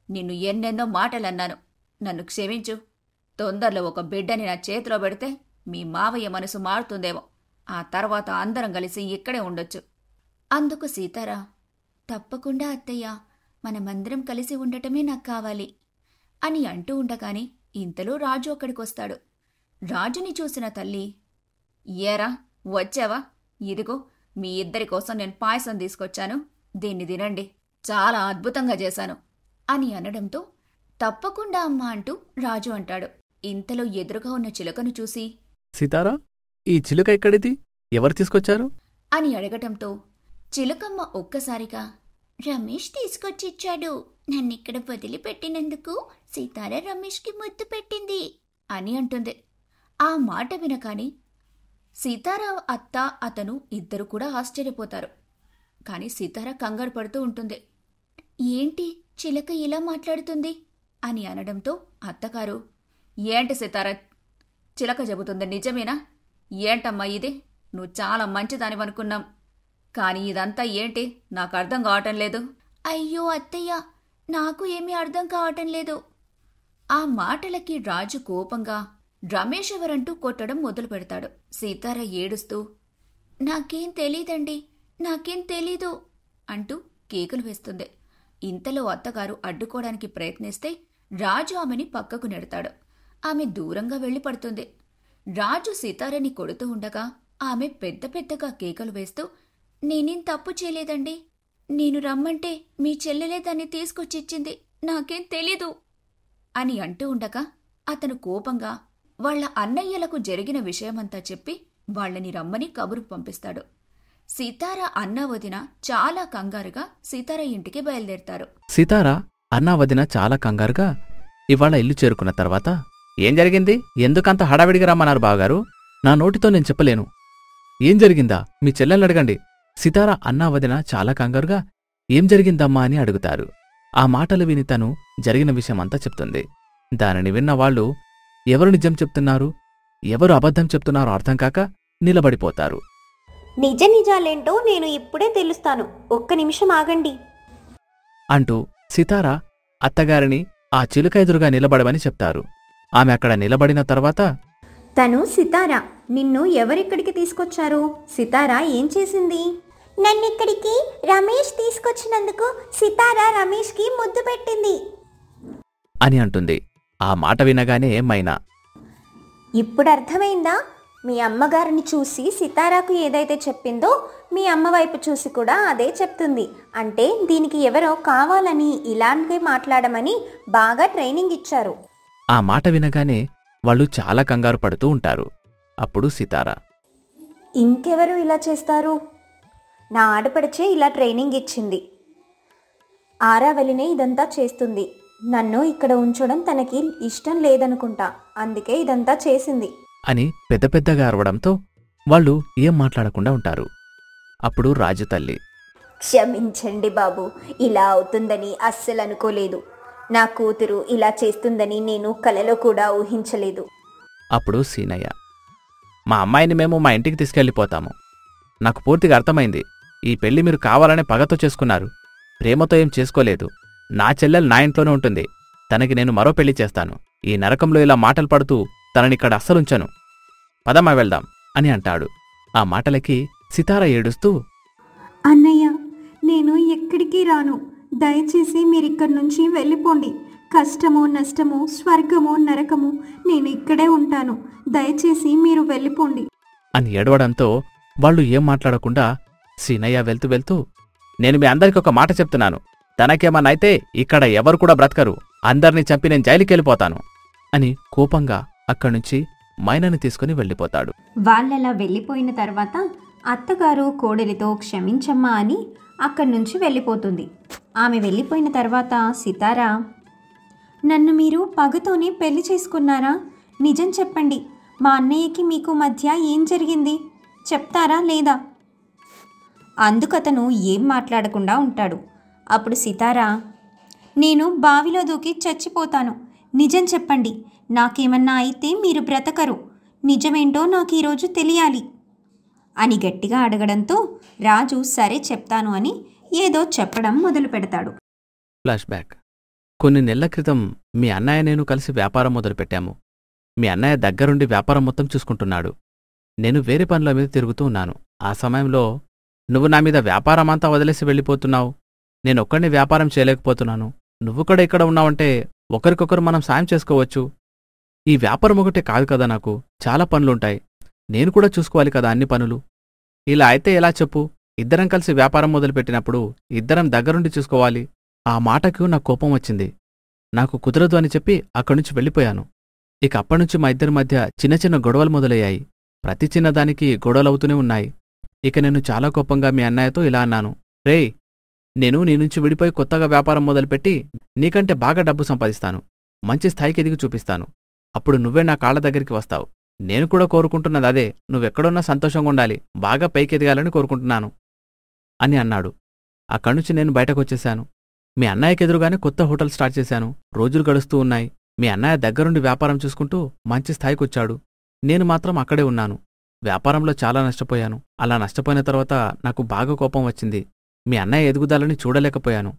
నిన్ను ఎన్నెన్నో మాటలన్నాను. నన్ను క్షమించు. తొందరలో ఒక బిడ్డని నా చేతిలో పెడితే మీ మావయ్య మనసు మారుతుందేమో. ఆ తర్వాత అందరం కలిసి ఇక్కడే ఉండొచ్చు. అందుకు సీతారా, తప్పకుండా అత్తయ్య, మనమందరం కలిసి ఉండటమే నాకు కావాలి అని అంటూ ఉండగానే ఇంతలో రాజు అక్కడికొస్తాడు. రాజుని చూసిన తల్లి, ఏరా వచ్చావా? ఇదిగో మీ ఇద్దరి కోసం నేను పాయసం తీసుకొచ్చాను. దీన్ని తినండి. చాలా అద్భుతంగా చేశాను అని అనడంతో, తప్పకుండా అమ్మా అంటూ రాజు అంటాడు. ఇంతలో ఎదురుగా ఉన్న చిలుకను చూసి, సీతారా, ఈ చిలుక ఎక్కడిది? ఎవరు తీసుకొచ్చారు అని అడగటంతో చిలుకమ్మ ఒక్కసారిగా, రమేష్ తీసుకొచ్చిచ్చాడు. నన్నిక్కడ వదిలిపెట్టినందుకు సీతారా రమేష్కి ముద్దు పెట్టింది అని అంటుంది. ఆ మాట వినకాని సీతారా అత్త అతను ఇద్దరు కూడా ఆశ్చర్యపోతారు. కాని సీతారా కంగారు పడుతూ ఉంటుంది. ఏంటి చిలక ఇలా మాట్లాడుతుంది అని అనడంతో అత్తగారు, ఏంటి సీతారా చిలక చెబుతుంది నిజమేనా? ఏంటమ్మా ఇది? నువ్వు చాలా మంచిదానివనుకున్నాం. కాని ఇదంతా ఏంటి? నాకు అర్థం కావటం లేదు. అయ్యో అత్తయ్య, నాకు ఏమీ అర్థం కావటం లేదు. ఆ మాటలకి రాజు కోపంగా రమేష్ ఎవరంటూ కొట్టడం మొదలు పెడతాడు. సీతారా ఏడుస్తూ, నాకేం తెలీదండి. నాకేం తెలీదు అంటూ కేకలు వేస్తుంది. ఇంతలో అత్తగారు అడ్డుకోవడానికి ప్రయత్నిస్తే రాజు ఆమెని పక్కకు నెడతాడు. ఆమె దూరంగా వెళ్లి పడుతుంది. రాజు సితారని కొడుతూ ఉండగా ఆమె పెద్ద పెద్దగా కేకలు వేస్తూ, నేనేం తప్పు చేయలేదండి, నేను రమ్మంటే మీ చెల్లెలే దాన్ని తీసుకొచ్చిచ్చింది, నాకేం తెలీదు అని అంటూ ఉండగా అతను కోపంగా వాళ్ల అన్నయ్యలకు జరిగిన విషయమంతా చెప్పి వాళ్లని రమ్మని కబురు పంపిస్తాడు. సితార అన్న వదిన చాలా కంగారుగా సితార ఇంటికి బయలుదేరతారు. సితార అన్నా వదిన చాలా కంగారుగా ఇవాళ ఇల్లు చేరుకున్న తర్వాత, ఏం జరిగింది, ఎందుకంత హడావిడిగా రమ్మన్నారు బావగారు? నా నోటితో నేను చెప్పలేను. ఏం జరిగిందా, మీ చెల్లెల్ని అడగండి. సితార అన్నా వదిన చాలా కంగారుగా ఏం జరిగిందమ్మా అని అడుగుతారు. ఆ మాటలు విని తను జరిగిన విషయమంతా చెప్తుంది. దానిని విన్న వాళ్ళు ఎవరు నిజం చెప్తున్నారు, ఎవరు అబద్ధం చెప్తున్నారో అర్థం కాక నిలబడిపోతారు. నిజ నిజాలేంటో నేను ఇప్పుడే తెలుస్తాను, ఒక్క నిమిషం ఆగండి అంటూ సితార అత్తగారిని ఆ చిలుక ఎదురుగా నిలబడమని చెప్తారు. ఆమె అక్కడ నిలబడిన తర్వాత, తను సితార, నిన్ను ఎవరిక్కడికి తీసుకొచ్చారు? సితార ఏం చేసింది? నన్నిక్కడికి రమేష్ తీసుకొచ్చినందుకు సితార రమేష్కి ముద్దు పెట్టింది అని అంటుంది. ఆ మాట వినగానే మైనా, ఇప్పుడు అర్థమైందా? మీ అమ్మగారిని చూసి సితారాకు ఏదైతే చెప్పిందో మీ అమ్మ వైపు చూసి కూడా అదే చెప్తుంది. అంటే దీనికి ఎవరో కావాలని ఇలాంటి మాట్లాడమని బాగా ట్రైనింగ్ ఇచ్చారు. ఆ మాట వినగానే వాళ్ళు చాలా కంగారు పడుతూ ఉంటారు. అప్పుడు సితార, ఇంకెవరు ఇలా చేస్తారు? నా ఆడపడిచే ఇలా ట్రైనింగ్ ఇచ్చింది. ఆరావలినే ఇదంతా చేస్తుంది. నన్ను ఇక్కడ ఉంచడం తనకి ఇష్టం లేదనుకుంటా, అందుకే ఇదంతా చేసింది అని పెద్ద పెద్దగా అరవడంతో వాళ్ళు ఏం మాట్లాడకుండా ఉంటారు. అప్పుడు రాజు తల్లి, క్షమించండి బాబు, ఇలా అవుతుందని అస్సలు అనుకోలేదు. నా కూతురు ఇలా చేస్తుందని నేను కలలో కూడా ఊహించలేదు. అప్పుడు సీనయ్య, మా అమ్మాయిని మేము మా ఇంటికి తీసుకెళ్ళిపోతాము. నాకు పూర్తిగా అర్థమైంది. ఈ పెళ్లి మీరు కావాలనే పగతో చేసుకున్నారు, ప్రేమతో ఏం చేసుకోలేదు. నా చెల్లెలు నా ఇంట్లోనే ఉంటుంది. తనకి నేను మరో పెళ్లి చేస్తాను. ఈ నరకంలో ఇలా మాటలు పడుతూ తననిక్కడ అస్సలుంచను. పదమ్మా వెళ్దాం అని అంటాడు. ఆ మాటలకి సితార ఏడుస్తూ, అన్నయ్య, నేను ఎక్కడికి రాను. దయచేసి మీరిక్కడి నుంచి వెళ్ళిపోండి. కష్టమో నష్టమో స్వర్గమో నరకమో నేను ఇక్కడే ఉంటాను. దయచేసి మీరు వెళ్ళిపోండి అని ఏడవడంతో వాళ్ళు ఏం మాట్లాడకుండా సీనయ్య వెళ్తూ వెళ్తూ, నేను మీ అందరికి ఒక మాట చెప్తున్నాను. తనకేమన్నైతే ఇక్కడ ఎవరు కూడా బ్రతకరు. అందర్నీ చంపి నేను జైలుకెళ్ళిపోతాను అని కోపంగా అక్కడ్నుంచి మైనని తీసుకుని వెళ్ళిపోతాడు. వాళ్ళలా వెళ్ళిపోయిన తర్వాత అత్తగారు కోడలితో క్షమించమ్మా అని అక్కడి నుంచి వెళ్ళిపోతుంది. ఆమె వెళ్ళిపోయిన తర్వాత సితార, నన్ను మీరు పగతోనే పెళ్లి చేసుకున్నారా? నిజం చెప్పండి, మా అన్నయ్యకి మీకు మధ్య ఏం జరిగింది చెప్తారా లేదా? అందుకతను ఏం మాట్లాడకుండా ఉంటాడు. అప్పుడు సితార, నేను బావిలో దూకి చచ్చిపోతాను. నిజం చెప్పండి, నాకేమన్నా అయితే మీరు బ్రతకరు. నిజమేంటో నాకు ఈరోజు తెలియాలి అని గట్టిగా అడగడంతో రాజు సరే చెప్తాను అని ఏదో చెప్పడం మొదలు పెడతాడు. Flash back. కొన్ని నెలల క్రితం మీ అన్నయ్య నేను కలిసి వ్యాపారం మొదలుపెట్టాము. మీ అన్నయ్య దగ్గరుండి వ్యాపారం మొత్తం చూసుకుంటున్నాడు. నేను వేరే పనుల మీద తిరుగుతూ ఉన్నాను. ఆ సమయంలో నువ్వు నా మీద వ్యాపారమంతా వదిలేసి వెళ్ళిపోతున్నావు. నేనొక్కడిని వ్యాపారం చేయలేకపోతున్నాను. నువ్వు కూడా ఇక్కడ ఉన్నావంటే ఒకరికొకరు మనం సాయం చేసుకోవచ్చు. ఈ వ్యాపారం ఒకటే కాదు కదా, నాకు చాలా పనులుంటాయి. నేను కూడా చూసుకోవాలి కదా అన్ని పనులు. ఇలా అయితే ఎలా చెప్పు? ఇద్దరం కలిసి వ్యాపారం మొదలుపెట్టినప్పుడు ఇద్దరం దగ్గరుండి చూసుకోవాలి. ఆ మాటకు నాకు కోపం వచ్చింది. నాకు కుదరదు అని చెప్పి అక్కడ్నుంచి వెళ్ళిపోయాను. ఇక అప్పటినుంచి మా ఇద్దరి మధ్య చిన్న చిన్న గొడవలు మొదలయ్యాయి. ప్రతి చిన్నదానికి గొడవలవుతూనే ఉన్నాయి. ఇక నేను చాలా కోపంగా మీ అన్నయ్యతో ఇలా అన్నాను, రేయ్, నేను నీ నుంచి విడిపోయి కొత్తగా వ్యాపారం మొదలుపెట్టి నీకంటే బాగా డబ్బు సంపాదిస్తాను. మంచి స్థాయికి ఎదిగి చూపిస్తాను. అప్పుడు నువ్వే నా కాళ్ల దగ్గరికి వస్తావు. నేను కూడా కోరుకుంటున్నది అదే. నువ్వెక్కడున్నా సంతోషంగా ఉండాలి, బాగా పైకి ఎదగాలని కోరుకుంటున్నాను అని అన్నాడు. అక్కడ్నుంచి నేను బయటకొచ్చేశాను. మీ అన్నయ్యకి ఎదురుగానే కొత్త హోటల్ స్టార్ట్ చేశాను. రోజులు గడుస్తూ ఉన్నాయి. మీ అన్నయ్య దగ్గరుండి వ్యాపారం చూసుకుంటూ మంచి స్థాయికొచ్చాడు. నేను మాత్రం అక్కడే ఉన్నాను. వ్యాపారంలో చాలా నష్టపోయాను. అలా నష్టపోయిన తర్వాత నాకు బాగా కోపం వచ్చింది. మీ అన్నయ్య ఎదుగుదలని చూడలేకపోయాను.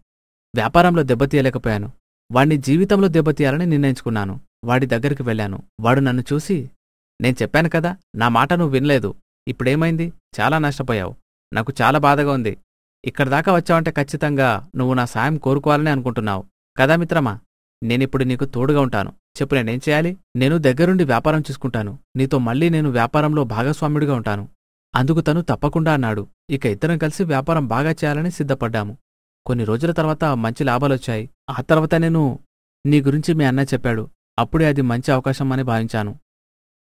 వ్యాపారంలో దెబ్బతీయలేకపోయాను. వాణ్ణి జీవితంలో దెబ్బతీయాలని నిర్ణయించుకున్నాను. వాడి దగ్గరికి వెళ్ళాను. వాడు నన్ను చూసి, నేను చెప్పాను కదా, నా మాట నువ్వు వినలేదు. ఇప్పుడేమైంది? చాలా నష్టపోయావు. నాకు చాలా బాధగా ఉంది. ఇక్కడ దాకా వచ్చావంటే ఖచ్చితంగా నువ్వు నా సాయం కోరుకోవాలని అనుకుంటున్నావు కదా మిత్రమా? నేనిప్పుడు నీకు తోడుగా ఉంటాను. చెప్పు, నేనేం చేయాలి? నేను దగ్గరుండి వ్యాపారం చూసుకుంటాను. నీతో మళ్ళీ నేను వ్యాపారంలో భాగస్వామ్యుడిగా ఉంటాను. అందుకు తను తప్పకుండా అన్నాడు. ఇక ఇద్దరం కలిసి వ్యాపారం బాగా చేయాలని సిద్ధపడ్డాము. కొన్ని రోజుల తర్వాత మంచి లాభాలొచ్చాయి. ఆ తర్వాత నేను నీ గురించి మీ అన్నయ్య చెప్పాడు. అప్పుడే అది మంచి అవకాశం అని భావించాను.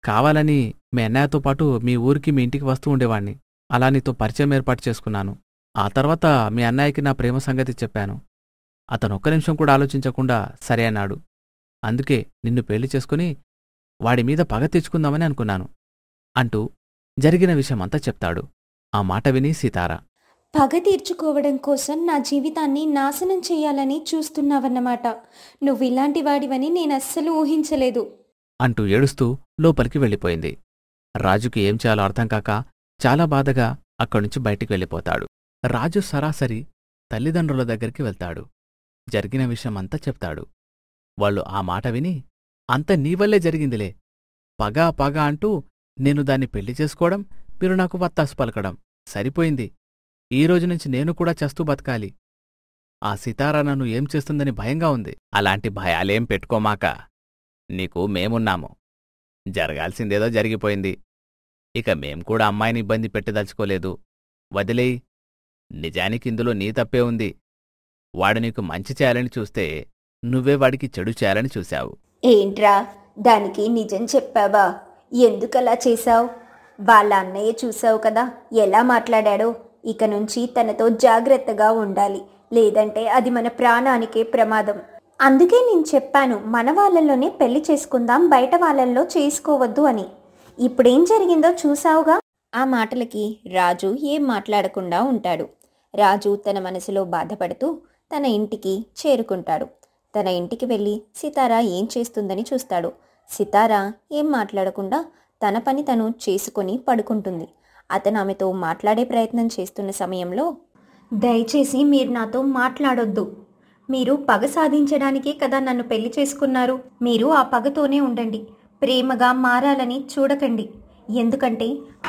కావాలని మీ అన్నయ్యతో పాటు మీ ఊరికి మీ ఇంటికి వస్తూ ఉండేవాణ్ణి. అలా నీతో పరిచయం ఏర్పాటు చేసుకున్నాను. ఆ తర్వాత మీ అన్నయ్యకి నా ప్రేమ సంగతి చెప్పాను. అతను ఒక్క నిమిషం కూడా ఆలోచించకుండా సరే అన్నాడు. అందుకే నిన్ను పెళ్లి చేసుకుని వాడిమీద పగ తెచ్చుకుందామని అనుకున్నాను అంటూ జరిగిన విషయమంతా చెప్తాడు. ఆ మాట విని సీతారా, పగ తీర్చుకోవడం కోసం నా జీవితాన్ని నాశనం చేయాలని చూస్తున్నావన్నమాట. నువ్వు ఇలాంటి వాడివని నేనస్సలు ఊహించలేదు అంటూ ఏడుస్తూ లోపలికి వెళ్ళిపోయింది. రాజుకి ఏం చేయాలో అర్థం కాక చాలా బాధగా అక్కడ్నుంచి బయటికి వెళ్ళిపోతాడు. రాజు సరాసరి తల్లిదండ్రుల దగ్గరికి వెళ్తాడు. జరిగిన విషయమంతా చెప్తాడు. వాళ్ళు ఆ మాట విని, అంత నీవల్లే జరిగిందిలే. పగా పగ అంటూ నేను దాన్ని పెళ్లి చేసుకోవడం, మీరు నాకు వత్తాసు పలకడం సరిపోయింది. ఈ రోజునుంచి నేను కూడా చస్తూ బతకాలి. ఆ సితారా నన్ను ఏం చేస్తుందని భయంగా ఉంది. అలాంటి భయాలేం పెట్టుకోమాక. నీకు మేమున్నాము. జరగాల్సిందేదో జరిగిపోయింది. ఇక మేం కూడా అమ్మాయిని ఇబ్బంది పెట్టదలుచుకోలేదు. వదిలేయి. నిజానికి ఇందులో నీ తప్పే ఉంది. వాడు నీకు మంచి చేయాలని చూస్తే నువ్వే వాడికి చెడు చేయాలని చూశావు. ఏంట్రా, దానికి నిజం చెప్పావా? ఎందుకలా చేశావు? వాళ్ళ అన్నయ్య చూశావు కదా ఎలా మాట్లాడాడో. ఇక నుంచి తనతో జాగ్రత్తగా ఉండాలి, లేదంటే అది మన ప్రాణానికే ప్రమాదం. అందుకే నేను చెప్పాను మన వాళ్ళల్లోనే పెళ్లి చేసుకుందాం, బయట వాళ్ళల్లో చేసుకోవద్దు అని. ఇప్పుడేం జరిగిందో చూసావుగా. ఆ మాటలకి రాజు ఏం మాట్లాడకుండా ఉంటాడు. రాజు తన మనసులో బాధపడుతూ తన ఇంటికి చేరుకుంటాడు. తన ఇంటికి వెళ్ళి సితారా ఏం చేస్తుందని చూస్తాడు. సితారా ఏం మాట్లాడకుండా తన పని తను చేసుకొని పడుకుంటుంది. అతను ఆమెతో మాట్లాడే ప్రయత్నం చేస్తున్న సమయంలో, దయచేసి మీరు నాతో మాట్లాడొద్దు. మీరు పగ సాధించడానికే కదా నన్ను పెళ్లి చేసుకున్నారు. మీరు ఆ పగతోనే ఉండండి, ప్రేమగా మారాలని చూడకండి. ఎందుకంటే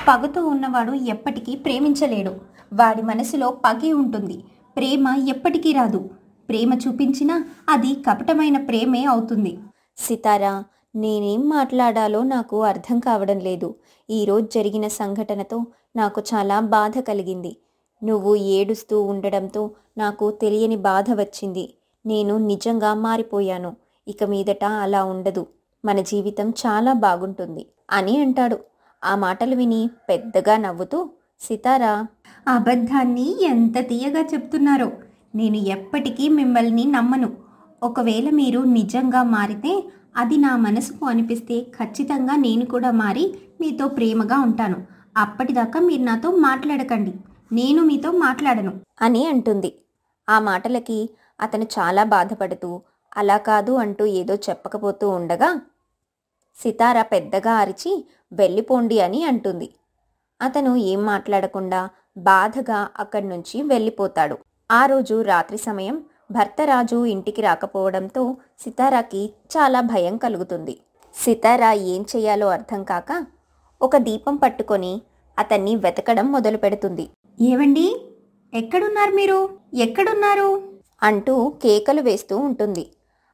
పగతో ఉన్నవాడు ఎప్పటికీ ప్రేమించలేడు. వాడి మనసులో పగే ఉంటుంది, ప్రేమ ఎప్పటికీ రాదు. ప్రేమ చూపించినా అది కపటమైన ప్రేమే అవుతుంది. సితారా, నేనేం మాట్లాడాలో నాకు అర్థం కావడం లేదు. ఈరోజు జరిగిన సంఘటనతో నాకు చాలా బాధ కలిగింది. నువ్వు ఏడుస్తూ ఉండడంతో నాకు తెలియని బాధ వచ్చింది. నేను నిజంగా మారిపోయాను. ఇక మీదట అలా ఉండదు. మన జీవితం చాలా బాగుంటుంది అని అంటాడు. ఆ మాటలు విని పెద్దగా నవ్వుతూ సితారా, అబద్ధాన్ని ఎంత తీయగా చెప్తున్నారో. నేను ఎప్పటికీ మిమ్మల్ని నమ్మను. ఒకవేళ మీరు నిజంగా మారితే, అది నా మనసుకు అనిపిస్తే ఖచ్చితంగా నేను కూడా మారి మీతో ప్రేమగా ఉంటాను. అప్పటిదాకా మీరు నాతో మాట్లాడకండి, నేను మీతో మాట్లాడను అని అంటుంది. ఆ మాటలకి అతను చాలా బాధపడుతూ అలా కాదు అంటూ ఏదో చెప్పకపోతూ ఉండగా సితారా పెద్దగా అరిచి వెళ్ళిపోండి అని అంటుంది. అతను ఏం మాట్లాడకుండా బాధగా అక్కడి నుంచి వెళ్ళిపోతాడు. ఆ రోజు రాత్రి సమయం. భర్త రాజు ఇంటికి రాకపోవడంతో సితారాకి చాలా భయం కలుగుతుంది. సితారా ఏం చెయ్యాలో అర్థం కాక ఒక దీపం పట్టుకొని అతన్ని వెతకడం మొదలు పెడుతుంది. ఏవండి, ఎక్కడున్నారు మీరు? ఎక్కడున్నారు అంటూ కేకలు వేస్తూ ఉంటుంది.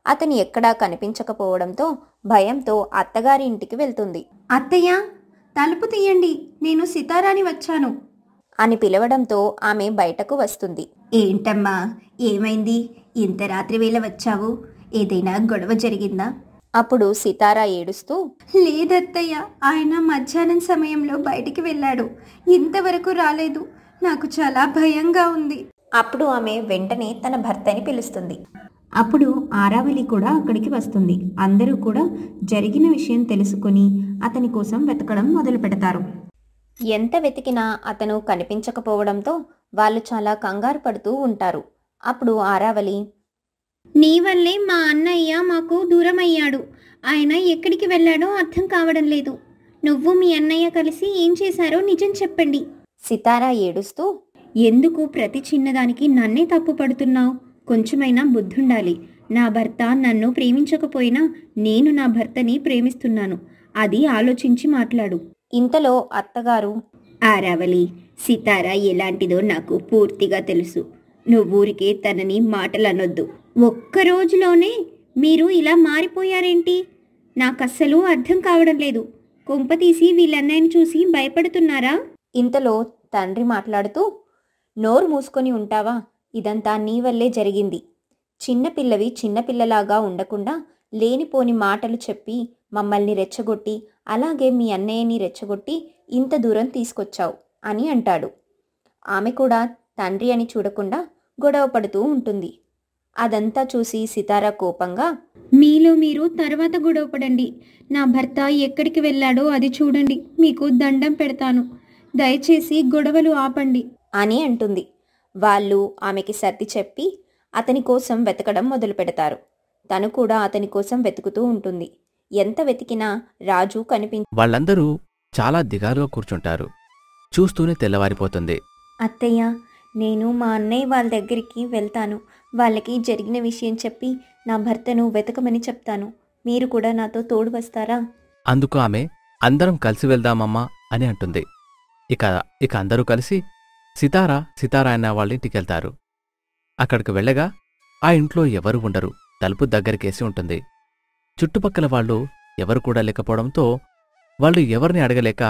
అతను ఎక్కడా కనిపించకపోవడంతో భయంతో అత్తగారి ఇంటికి వెళ్తుంది. అత్తయ్య, తలుపు తీయండి, నేను సితారాని వచ్చాను అని పిలవడంతో ఆమె బయటకు వస్తుంది. ఏంటమ్మా, ఏమైంది? ఇంత రాత్రి వేళ వచ్చావు? ఏదైనా గొడవ జరిగిందా? అప్పుడు సితారా ఏడుస్తూ, లేదత్తయ్య, ఆయన మధ్యాహ్నం సమయంలో బయటికి వెళ్ళాడు, ఇంతవరకు రాలేదు. నాకు చాలా భయంగా ఉంది. అప్పుడు ఆమె వెంటనే తన భర్తని పిలుస్తుంది. అప్పుడు ఆరావళి కూడా అక్కడికి వస్తుంది. అందరూ కూడా జరిగిన విషయం తెలుసుకుని అతని కోసం వెతకడం మొదలు పెడతారు. ఎంత వెతికినా అతను కనిపించకపోవడంతో వాళ్ళు చాలా కంగారు పడుతూ ఉంటారు. అప్పుడు ఆరావళి, నీ వల్లే మా అన్నయ్య మాకు దూరమయ్యాడు. ఆయన ఎక్కడికి వెళ్ళాడో అర్థం కావడం లేదు. నువ్వు మీ అన్నయ్య కలిసి ఏం చేశారో నిజం చెప్పండి. సితారా ఏడుస్తూ, ఎందుకు ప్రతి చిన్నదానికి నన్నే తప్పు పడుతున్నావు? కొంచెమైనా బుద్ధుండాలి. నా భర్త నన్ను ప్రేమించకపోయినా నేను నా భర్తని ప్రేమిస్తున్నాను. అది ఆలోచించి మాట్లాడు. ఇంతలో అత్తగారు, ఆరావళి, సితారా ఎలాంటిదో నాకు పూర్తిగా తెలుసు. నువ్వూరికే తనని మాటలనొద్దు. ఒక్క రోజులోనే మీరు ఇలా మారిపోయారేంటి? నాకస్సలు అర్థం కావడం లేదు. కొంపతీసి వీళ్ళన్నయ్యని చూసి భయపడుతున్నారా? ఇంతలో తండ్రి మాట్లాడుతూ, నోరు మూసుకొని ఉంటావా? ఇదంతా నీ వల్లే జరిగింది. చిన్నపిల్లవి చిన్నపిల్లలాగా ఉండకుండా లేనిపోని మాటలు చెప్పి మమ్మల్ని రెచ్చగొట్టి, అలాగే మీ అన్నయ్యని రెచ్చగొట్టి ఇంత దూరం తీసుకొచ్చావు అని అంటాడు. ఆమె కూడా తండ్రి అని చూడకుండా గొడవ పడుతూ ఉంటుంది. అదంతా చూసి సితారా కోపంగా, మీలో మీరు తర్వాత గొడవ పడండి. నా భర్త ఎక్కడికి వెళ్ళాడో అది చూడండి. మీకు దండం పెడతాను. దయచేసి గొడవలు ఆపండి అని అంటుంది. వాళ్ళు ఆమెకి సర్ది చెప్పి అతని కోసం వెతకడం మొదలు పెడతారు. తను కూడా అతని కోసం వెతుకుతూ ఉంటుంది. ఎంత వెతికినా రాజు వాళ్ళందరూ చాలా దిగాలుగా కూర్చుంటారు. చూస్తూనే తెల్లవారిపోతుంది. అత్తయ్య, నేను మా అన్నయ్య వాళ్ళ దగ్గరికి వెళ్తాను. వాళ్ళకి జరిగిన విషయం చెప్పి నా భర్తను వెతకమని చెప్తాను. మీరు కూడా నాతో తోడు వస్తారా? అందుకు ఆమె, అందరం కలిసి వెళ్దామమ్మా అని అంటుంది. ఇక అందరూ కలిసి సితారా అన్న వాళ్ళ ఇంటికెళ్తారు. అక్కడికి వెళ్ళగా ఆ ఇంట్లో ఎవరు ఉండరు. తలుపు దగ్గరికేసి ఉంటుంది. చుట్టుపక్కల వాళ్ళు ఎవరు కూడా లేకపోవడంతో వాళ్ళు ఎవరిని అడగలేక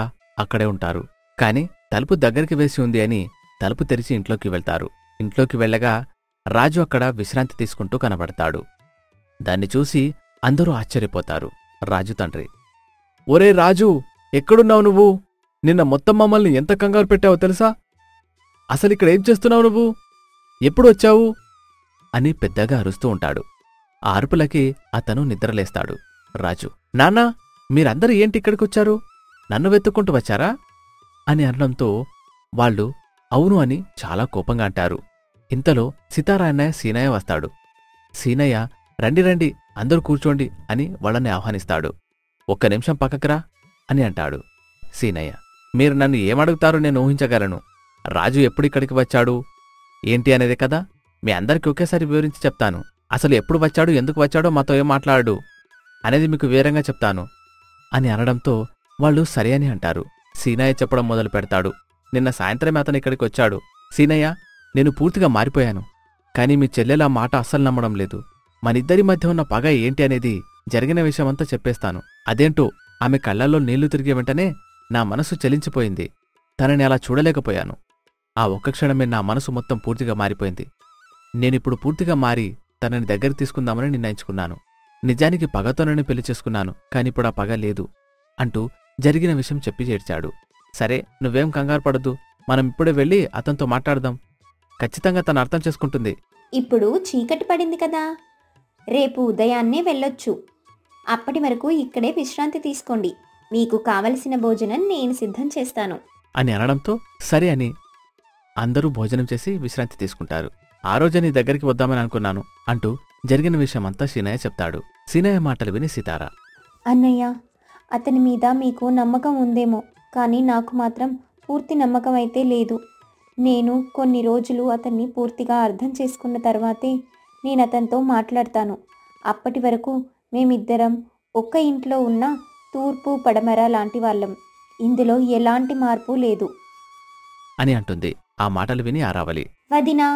అక్కడే ఉంటారు. కాని తలుపు దగ్గరికి వేసి ఉంది అని తలుపు తెరిచి ఇంట్లోకి వెళ్తారు. ఇంట్లోకి వెళ్ళగా రాజు అక్కడ విశ్రాంతి తీసుకుంటూ కనబడతాడు. దాన్ని చూసి అందరూ ఆశ్చర్యపోతారు. రాజు తండ్రి, ఒరే రాజు, ఎక్కడున్నావు నువ్వు? నిన్న మొత్తం మమ్మల్ని ఎంత కంగారు పెట్టావో తెలుసా? అసలిక్కడేం చేస్తున్నావు నువ్వు? ఎప్పుడు వచ్చావు అని పెద్దగా అరుస్తూ ఉంటాడు. ఆ అరుపులకి అతను నిద్రలేస్తాడు. రాజు, నాన్నా, మీరందరూ ఏంటి ఇక్కడికొచ్చారు? నన్ను వెతుక్కుంటూ వచ్చారా అని అనడంతో వాళ్ళు అవును అని చాలా కోపంగా అంటారు. ఇంతలో సితారా అన్నయ్య సీనయ్య వస్తాడు. సీనయ్య, రండి రండి, అందరూ కూర్చోండి అని వాళ్ళని ఆహ్వానిస్తాడు. ఒక్క నిమిషం పక్కకురా అని అంటాడు. సీనయ్య, మీరు నన్ను ఏమడుగుతారో నేను ఊహించగలను. రాజు ఎప్పుడిక్కడికి వచ్చాడు ఏంటి అనేది కదా మీ అందరికీ ఒకేసారి వివరించి చెప్తాను. అసలు ఎప్పుడు వచ్చాడు, ఎందుకు వచ్చాడో మాతో ఏం మాట్లాడు అనేది మీకు వివరంగా చెప్తాను అని అనడంతో వాళ్ళు సరే అని అంటారు. సీనయ్య చెప్పడం మొదలు పెడతాడు. నిన్న సాయంత్రమే అతను ఇక్కడికి వచ్చాడు. సీనయ్య, నేను పూర్తిగా మారిపోయాను. కానీ మీ చెల్లెల మాట అస్సలు నమ్మడం లేదు. మనిద్దరి మధ్య ఉన్న పగ ఏంటి అనేది జరిగిన విషయమంతా చెప్పేస్తాను. అదేంటో ఆమె కళ్ళల్లో నీళ్లు తిరిగే వెంటనే నా మనసు చలించిపోయింది. తనని అలా చూడలేకపోయాను. ఆ ఒక్క క్షణమే నా మనసు మొత్తం పూర్తిగా మారిపోయింది. నేనిప్పుడు పూర్తిగా మారి తనని దగ్గర తీసుకుందామని నిర్ణయించుకున్నాను. నిజానికి పగతోనని పెళ్లి చేసుకున్నాను, కానిప్పుడు ఆ పగ లేదు అంటూ జరిగిన విషయం చెప్పి చేర్చాడు. సరే, నువ్వేం కంగారు పడద్దు. మనం ఇప్పుడే వెళ్ళి అతనితో మాట్లాడదాం. ఖచ్చితంగా తను అర్థం చేసుకుంటుంది. ఇప్పుడు చీకటి పడింది కదా, రేపు ఉదయాన్నే వెళ్ళొచ్చు. అప్పటి వరకు ఇక్కడే విశ్రాంతి తీసుకోండి. మీకు కావలసిన భోజనం నేను సిద్ధం చేస్తాను అని అనడంతో సరే అని అందరూ భోజనం చేసి విశ్రాంతి తీసుకుంటారు. ఆ రోజే నీ దగ్గరికి వద్దామని అనుకున్నాను అంటూ జరిగిన విషయమంతా సీనయ్య చెప్తాడు. సీనయ్య మాటలు విని సితారా, అన్నయ్య, అతని మీద మీకు నమ్మకం ఉందేమో, కానీ నాకు మాత్రం పూర్తి నమ్మకం అయితే లేదు. నేను కొన్ని రోజులు అతన్ని పూర్తిగా అర్థం చేసుకున్న తర్వాతే నేను అతనితో మాట్లాడతాను. అప్పటి వరకు మేమిద్దరం ఒక్క ఇంట్లో ఉన్న తూర్పు పడమర లాంటి వాళ్ళం. ఇందులో ఎలాంటి మార్పు లేదు అని అంటుంది. ఆ మాటలు విని ఆరావలి, వదినా,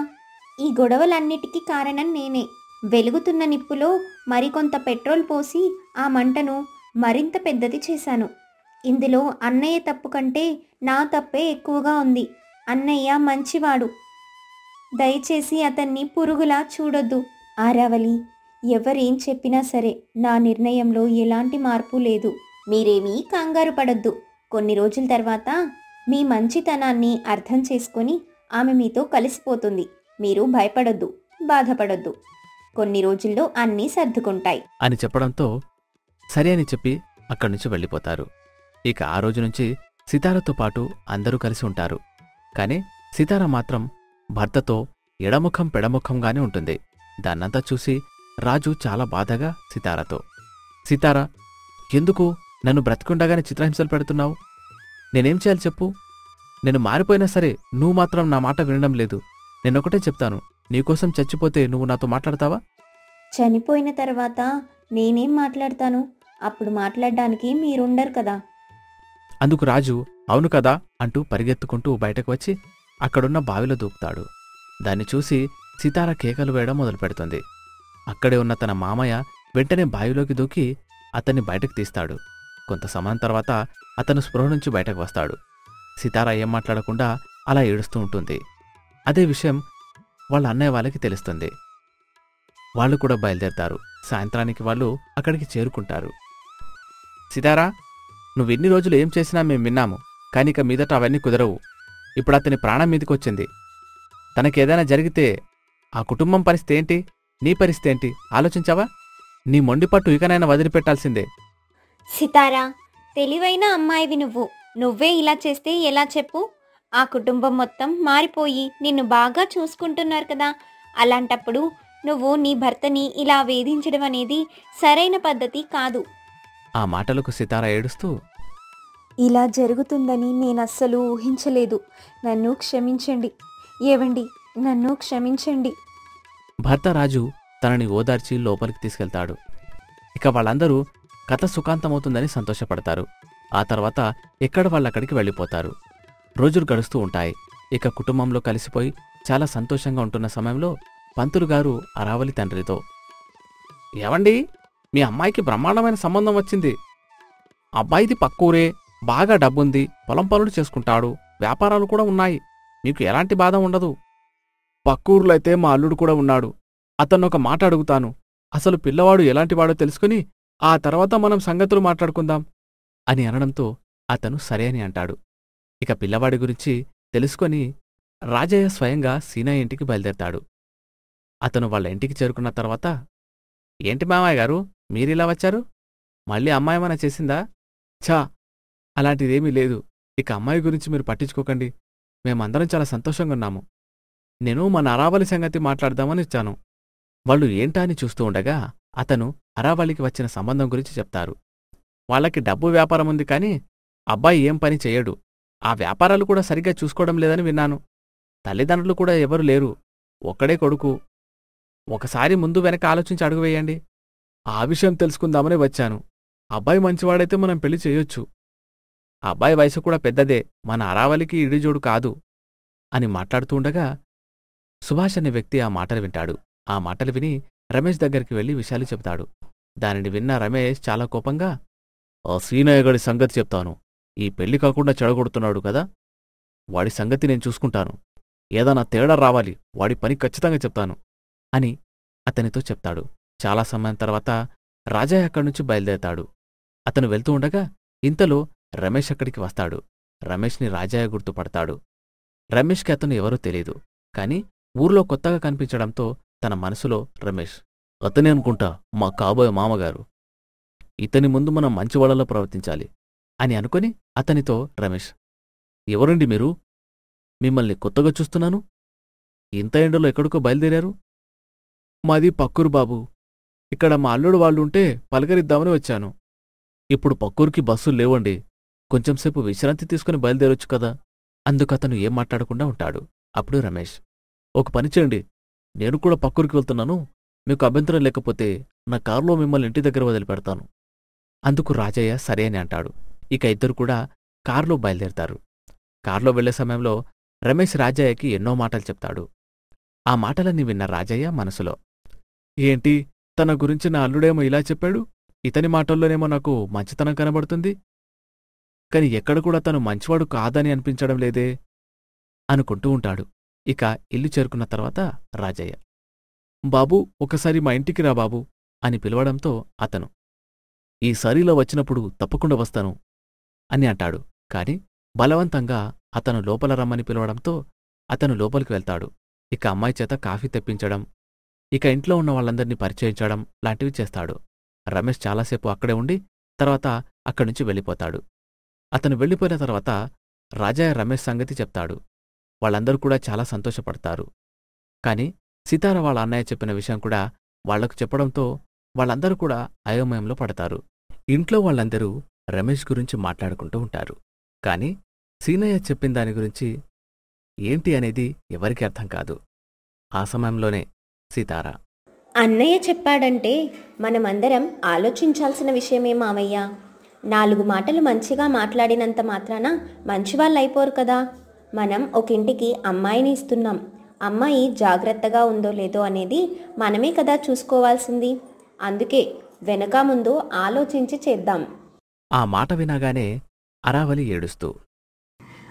ఈ గొడవలన్నిటికీ కారణం నేనే. వెలుగుతున్న నిప్పులో మరికొంత పెట్రోల్ పోసి ఆ మంటను మరింత పెద్దది చేశాను. ఇందులో అన్నయ్య తప్పు కంటే నా తప్పే ఎక్కువగా ఉంది. అన్నయ్య మంచివాడు. దయచేసి అతన్ని పురుగులా చూడొద్దు. ఆరావలి, ఎవరేం చెప్పినా సరే నా నిర్ణయంలో ఎలాంటి మార్పు లేదు. మీరేమీ కంగారు పడొద్దు. కొన్ని రోజుల తర్వాత మీ మంచితనాన్ని అర్థం చేసుకొని ఆమె మీతో కలిసిపోతుంది. మీరు భయపడొద్దు, బాధపడొద్దు. కొన్ని రోజుల్లో అన్నీ సర్దుకుంటాయి అని చెప్పడంతో సరే అని చెప్పి అక్కడి నుంచి వెళ్ళిపోతారు. ఇక ఆ రోజు నుంచి సితారతో పాటు అందరూ కలిసి ఉంటారు. కాని సితార మాత్రం భర్తతో ఎడముఖం పెడముఖంగానే ఉంటుంది. దాన్నంతా చూసి రాజు చాలా బాధగా సితారతో, సితారా, ఎందుకు నన్ను బ్రతికుండగానే చిత్రహింసలు పెడుతున్నావు? నేనేం చేయాలి చెప్పు? నేను మారిపోయినా సరే నువ్వు మాత్రం నా మాట వినడం లేదు. నేనొకటే చెప్తాను, నీకోసం చచ్చిపోతే నువ్వు నాతో మాట్లాడతావా? చనిపోయిన తర్వాత నేనేం మాట్లాడతాను? అప్పుడు మాట్లాడడానికి మీరుండరు కదా అందుకు రాజు అవును కదా అంటూ పరిగెత్తుకుంటూ బయటకు వచ్చి అక్కడున్న బావిలో దూకుతాడు. దాన్ని చూసి సితార కేకలు వేయడం మొదలుపెడుతుంది. అక్కడే ఉన్న తన మామయ్య వెంటనే బావిలోకి దూకి అతన్ని బయటకు తీస్తాడు. కొంత సమయం తర్వాత అతను స్పృహ నుంచి బయటకు వస్తాడు. సితార ఏం మాట్లాడకుండా అలా ఏడుస్తూ ఉంటుంది. అదే విషయం వాళ్ళ అన్నయ్య వాళ్ళకి తెలుస్తుంది. వాళ్ళు కూడా బయలుదేరతారు. సాయంత్రానికి వాళ్ళు అక్కడికి చేరుకుంటారు. సితారా, నువ్వెన్ని రోజులు ఏం చేసినా మేం విన్నాము, కాని ఇక మీదట అవన్నీ కుదరవు. ఇప్పుడు అతని ప్రాణం మీదకొచ్చింది. తనకేదైనా జరిగితే ఆ కుటుంబం పరిస్థితి ఏంటి, నీ పరిస్థితి ఏంటి ఆలోచించావా? నీ మొండిపట్టు ఇకనైనా వదిలిపెట్టాల్సిందే. సితారా, తెలివైన అమ్మాయివి నువ్వే ఇలా చేస్తే ఎలా చెప్పు? ఆ కుటుంబం మొత్తం మారిపోయి నిన్ను బాగా చూసుకుంటున్నారు కదా. అలాంటప్పుడు నువ్వు నీ భర్తని ఇలా వేధించడం అనేది సరైన పద్ధతి కాదు. ఆ మాటలకు సితార ఏడుస్తూ, ఇలా జరుగుతుందని నేనస్సలు ఊహించలేదు. నన్ను క్షమించండి. ఏవండి, నన్ను క్షమించండి. భర్త రాజు తనని ఓదార్చి లోపలికి తీసుకెళ్తాడు. ఇక వాళ్ళందరూ కథ సుఖాంతమవుతుందని సంతోషపడతారు. ఆ తర్వాత ఎక్కడ వాళ్ళక్కడికి వెళ్ళిపోతారు. రోజులు గడుస్తూ ఉంటాయి. ఇక కుటుంబంలో కలిసిపోయి చాలా సంతోషంగా ఉంటున్న సమయంలో పంతులుగారు అరావలి తండ్రితో, ఏవండి, మీ అమ్మాయికి బ్రహ్మాండమైన సంబంధం వచ్చింది. అబ్బాయిది పక్కూరే, బాగా డబ్బుంది, పొలం పనులు చేసుకుంటాడు, వ్యాపారాలు కూడా ఉన్నాయి. మీకు ఎలాంటి బాధ ఉండదు. పక్కూరులో అయితే మా అల్లుడు కూడా ఉన్నాడు. అతన్నొక మాట అడుగుతాను. అసలు పిల్లవాడు ఎలాంటివాడో తెలుసుకుని ఆ తర్వాత మనం సంగతులు మాట్లాడుకుందాం అని అనడంతో అతను సరే అని అంటాడు. ఇక పిల్లవాడి గురించి తెలుసుకొని రాజయ్య స్వయంగా సీనయ్య ఇంటికి బయలుదేరతాడు. అతను వాళ్ళ ఇంటికి చేరుకున్న తర్వాత, ఏంటి మామయ్య గారు, మీరిలా వచ్చారు? మళ్ళీ అమ్మాయేమన్నా చేసిందా? ఛా, అలాంటిదేమీ లేదు. ఇక అమ్మాయి గురించి మీరు పట్టించుకోకండి. మేమందరం చాలా సంతోషంగా ఉన్నాము. నేను మన అరావలి సంగతి మాట్లాడదామని వచ్చాను. వాళ్ళు ఏంటా అని చూస్తూ ఉండగా అతను అరావలికి వచ్చిన సంబంధం గురించి చెప్తారు. వాళ్ళకి డబ్బు వ్యాపారం ఉంది, కాని అబ్బాయి ఏం పని చెయ్యడు. ఆ వ్యాపారాలు కూడా సరిగ్గా చూసుకోవడం లేదని విన్నాను. తల్లిదండ్రులు కూడా ఎవరు లేరు. ఒక్కడే కొడుకు. ఒకసారి ముందు వెనక ఆలోచించి అడుగు వేయండి. ఆ విషయం తెలుసుకుందామని వచ్చాను. అబ్బాయి మంచివాడైతే మనం పెళ్లి చేయొచ్చు. అబ్బాయి వయసు కూడా పెద్దదే, మన అరావలికి ఇడిజోడు కాదు అని మాట్లాడుతూ ఉండగా సుభాష్ అనే వ్యక్తి ఆ మాటలు వింటాడు. ఆ మాటలు విని రమేష్ దగ్గరికి వెళ్లి విషయాలు చెప్తాడు. దానిని విన్న రమేష్ చాలా కోపంగా, ఆ సీనయ్యగడి సంగతి చెప్తాను. ఈ పెళ్లి కాకుండా చెడగొడుతున్నాడు కదా, వాడి సంగతి నేను చూసుకుంటాను. ఏదన్నా తేడా రావాలి, వాడి పని ఖచ్చితంగా చెప్తాను అని అతనితో చెప్తాడు. చాలా సమయం తర్వాత రాజయ్య అక్కడ్నుంచి బయలుదేరతాడు. అతను వెళ్తూ ఉండగా ఇంతలో రమేష్ అక్కడికి వస్తాడు. రమేష్ని రాజయ్య గుర్తుపడతాడు. రమేష్కి అతను ఎవరో తెలీదు, కాని ఊర్లో కొత్తగా కనిపించడంతో తన మనసులో రమేష్, అతనే అనుకుంటా మా కాబోయే మామగారు. ఇతని ముందు మనం మంచివాళ్లలో ప్రవర్తించాలి అని అనుకుని అతనితో రమేష్, ఎవరండి మీరు? మిమ్మల్ని కొత్తగా చూస్తున్నాను. ఇంత ఎండలో ఎక్కడికో బయలుదేరారు? మాది పక్కూరు బాబు. ఇక్కడ మా అల్లుడు వాళ్ళుంటే పలకరిద్దామని వచ్చాను. ఇప్పుడు పక్కూరికి బస్సులు లేవండి. కొంచెంసేపు విశ్రాంతి తీసుకుని బయలుదేరొచ్చు కదా. అందుకతను ఏం మాట్లాడకుండా ఉంటాడు. అప్పుడు రమేష్, ఒక పని చేయండి, నేను కూడా పక్కూరికి వెళ్తున్నాను. మీకు అభ్యంతరం లేకపోతే నా కారులో మిమ్మల్ని ఇంటి దగ్గర వదిలిపెడతాను. అందుకు రాజయ్య సరే అని అంటాడు. ఇక ఇద్దరు కూడా కారులో బయలుదేరతారు. కారులో వెళ్లే సమయంలో రమేష్ రాజయ్యకి ఎన్నో మాటలు చెప్తాడు. ఆ మాటలన్నీ విన్న రాజయ్య మనసులో, ఏంటి, తన గురించి నా అల్లుడేమో ఇలా చెప్పాడు, ఇతని మాటల్లోనేమో నాకు మంచితనం కనబడుతుంది, కాని ఎక్కడ కూడా తను మంచివాడు కాదని అనిపించడం లేదే అనుకుంటూ ఉంటాడు. ఇక ఇల్లు చేరుకున్న తర్వాత రాజయ్య, బాబూ, ఒకసారి మా ఇంటికి రా బాబూ అని పిలవడంతో అతను, ఈసారిలో వచ్చినప్పుడు తప్పకుండా వస్తాను అని అంటాడు. కాని బలవంతంగా అతను లోపల రమ్మని పిలవడంతో అతను లోపలికి వెళ్తాడు. ఇక అమ్మాయి చేత కాఫీ తెప్పించడం, ఇక ఇంట్లో ఉన్న వాళ్ళందర్నీ పరిచయించడం లాంటివి చేస్తాడు. రమేష్ చాలాసేపు అక్కడే ఉండి తర్వాత అక్కడ్నుంచి వెళ్ళిపోతాడు. అతను వెళ్ళిపోయిన తర్వాత రాజయ్య రమేష్ సంగతి చెప్తాడు. వాళ్ళందరూ కూడా చాలా సంతోషపడతారు. కాని సితార వాళ్ళ అన్నయ్య చెప్పిన విషయం కూడా వాళ్లకు చెప్పడంతో వాళ్ళందరూ కూడా అయోమయంలో పడతారు. ఇంట్లో వాళ్ళందరూ రమేష్ గురించి మాట్లాడుకుంటూ ఉంటారు. కాని సీనయ్య చెప్పిన దాని గురించి ఏంటి అనేది ఎవరికీ అర్థం కాదు. ఆ సమయంలోనే సీతార, అన్నయ్య చెప్పాడంటే మనమందరం ఆలోచించాల్సిన విషయమే మామయ్య. 4 మాటలు మంచిగా మాట్లాడినంత మాత్రాన మంచివాళ్ళు అయిపోరు కదా. మనం ఒక ఇంటికి అమ్మాయిని ఇస్తున్నాం. అమ్మాయి జాగ్రత్తగా ఉందో లేదో అనేది మనమే కదా చూసుకోవాల్సింది. అందుకే వెనక ముందు ఆలోచించి చేద్దాం. ఆ మాట వినగానే అరావలి ఏడుస్తూ,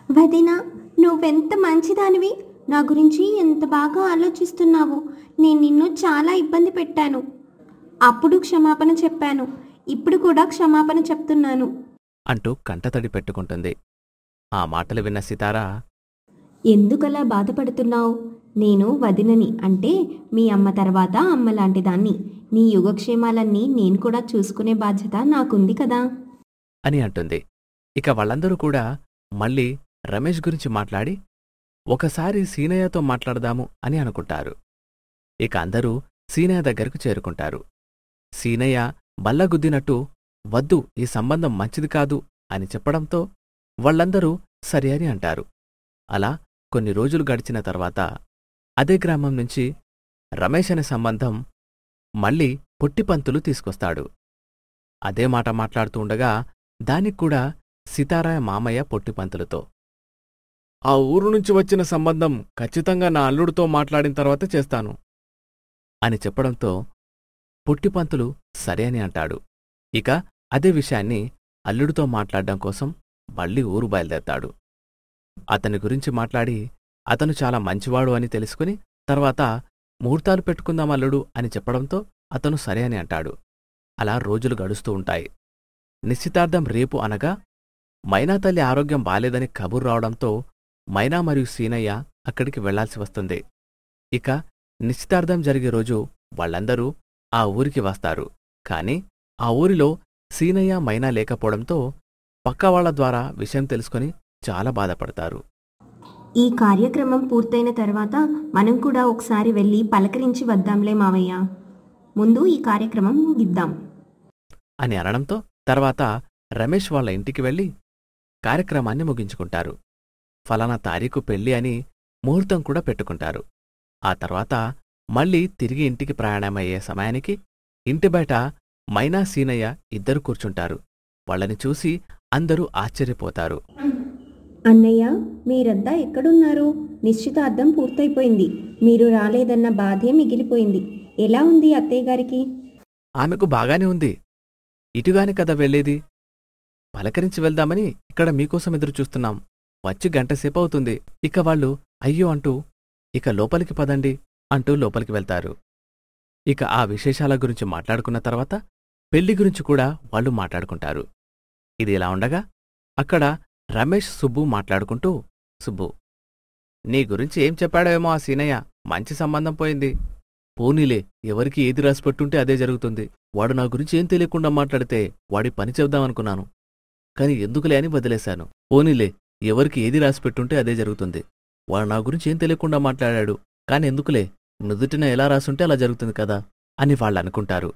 వదినా, నువ్వెంత మంచిదానివి, నా గురించి ఎంత బాగా ఆలోచిస్తున్నావు. నేను నిన్ను చాలా ఇబ్బంది పెట్టాను. అప్పుడు క్షమాపణ చెప్పాను, ఇప్పుడు కూడా క్షమాపణ చెప్తున్నాను అంటూ కంటతడి పెట్టుకుంటుంది. ఆ మాటలు విన్న సితారా, ఎందుకలా బాధపడుతున్నావు? నేను వదినని, అంటే మీ అమ్మ తర్వాత అమ్మ లాంటి దాన్ని. నీ యుగక్షేమాలన్నీ నేను కూడా చూసుకునే బాధ్యత నాకుంది కదా అని అంటుంది. ఇక వాళ్ళందరూ కూడా మళ్ళీ రమేష్ గురించి మాట్లాడి ఒకసారి సీనయ్యతో మాట్లాడదాము అని అనుకుంటారు. ఇక అందరూ సీనయ్య దగ్గరకు చేరుకుంటారు. సీనయ్య బల్లగుద్దినట్టు వద్దు, ఈ సంబంధం మంచిది కాదు అని చెప్పడంతో వాళ్ళందరూ సరి అని అంటారు. అలా కొన్ని రోజులు గడిచిన తర్వాత అదే గ్రామం నుంచి రమేష్ అనే సంబంధం మళ్ళీ పొట్టిపంతులు తీసుకొస్తాడు. అదే మాట మాట్లాడుతూ ఉండగా దానికి కూడా సితారా మామయ్య పొట్టిపంతులతో, ఆ ఊరు నుంచి వచ్చిన సంబంధం ఖచ్చితంగా నా అల్లుడితో మాట్లాడిన తర్వాత చేస్తాను అని చెప్పడంతో పొట్టిపంతులు సరే అని అంటాడు. ఇక అదే విషయాన్ని అల్లుడితో మాట్లాడడం కోసం మళ్ళీ ఊరు బయలుదేరతాడు. అతని గురించి మాట్లాడి అతను చాలా మంచివాడు అని తెలుసుకుని తర్వాత ముహూర్తాలు పెట్టుకుందాం అల్లుడు అని చెప్పడంతో అతను సరే అని అంటాడు. అలా రోజులు గడుస్తూ ఉంటాయి. నిశ్చితార్థం రేపు అనగా మైనా తల్లి ఆరోగ్యం బాలేదని కబురు రావడంతో మైనా మరియు సీనయ్య అక్కడికి వెళ్లాల్సి వస్తుంది. ఇక నిశ్చితార్థం జరిగే రోజు వాళ్ళందరూ ఆ ఊరికి వస్తారు. కాని ఆ ఊరిలో సీనయ్య మైనా లేకపోవడంతో పక్కవాళ్ల ద్వారా విషయం తెలుసుకుని చాలా బాధపడతారు. ఈ కార్యక్రమం పూర్తయిన తర్వాత మనం కూడా ఒకసారి వెళ్ళి పలకరించి వద్దాంలే మావయ్య. ముందు ఈ కార్యక్రమం ముగిద్దాం అని అనడంతో తర్వాత రమేష్ వాళ్ళ ఇంటికి వెళ్లి కార్యక్రమాన్ని ముగించుకుంటారు. ఫలానా తారీఖు పెళ్లి అని ముహూర్తం కూడా పెట్టుకుంటారు. ఆ తర్వాత మళ్ళీ తిరిగి ఇంటికి ప్రయాణమయ్యే సమయానికి ఇంటి బయట మైనా సీనయ్య ఇద్దరు కూర్చుంటారు. వాళ్ళని చూసి అందరూ ఆశ్చర్యపోతారు. అన్నయ్య, మీరంతా ఎక్కడున్నారు? నిశ్చితార్థం పూర్తయిపోయింది, మీరు రాలేదన్న బాధే మిగిలిపోయింది. ఎలా ఉంది అత్తయ్య గారికి? ఆమెకు బాగానే ఉంది. ఇటుగాని కదా వెళ్లేది. పలకరించి వెళ్దామని ఇక్కడ మీకోసం ఎదురుచూస్తున్నాం. వచ్చి గంటసేపు అవుతుంది. ఇక వాళ్ళు అయ్యో అంటూ ఇక లోపలికి పదండి అంటూ లోపలికి వెళ్తారు. ఇక ఆ విశేషాల గురించి మాట్లాడుకున్న తర్వాత పెళ్లి గురించి కూడా వాళ్ళు మాట్లాడుకుంటారు. ఇది ఇలా ఉండగా అక్కడ రమేష్ సుబ్బు మాట్లాడుకుంటూ, సుబ్బు, నీ గురించి ఏం చెప్పాడేమో ఆ సీనయ్య, మంచి సంబంధం పోయింది. పోనీలే, ఎవరికి ఏది రాసిపెట్టుంటే అదే జరుగుతుంది. వాడు నా గురించి ఏం తెలియకుండా మాట్లాడితే వాడి పని చెప్దామనుకున్నాను, కాని ఎందుకులే అని వదిలేశాను. పోనీలే, ఎవరికి ఏది రాసిపెట్టుంటే అదే జరుగుతుంది. వాడు నా గురించి ఏం తెలియకుండా మాట్లాడాడు, కాని ఎందుకులే, నుదుటిన ఎలా రాసుంటే అలా జరుగుతుంది కదా అని వాళ్ళనుకుంటారు.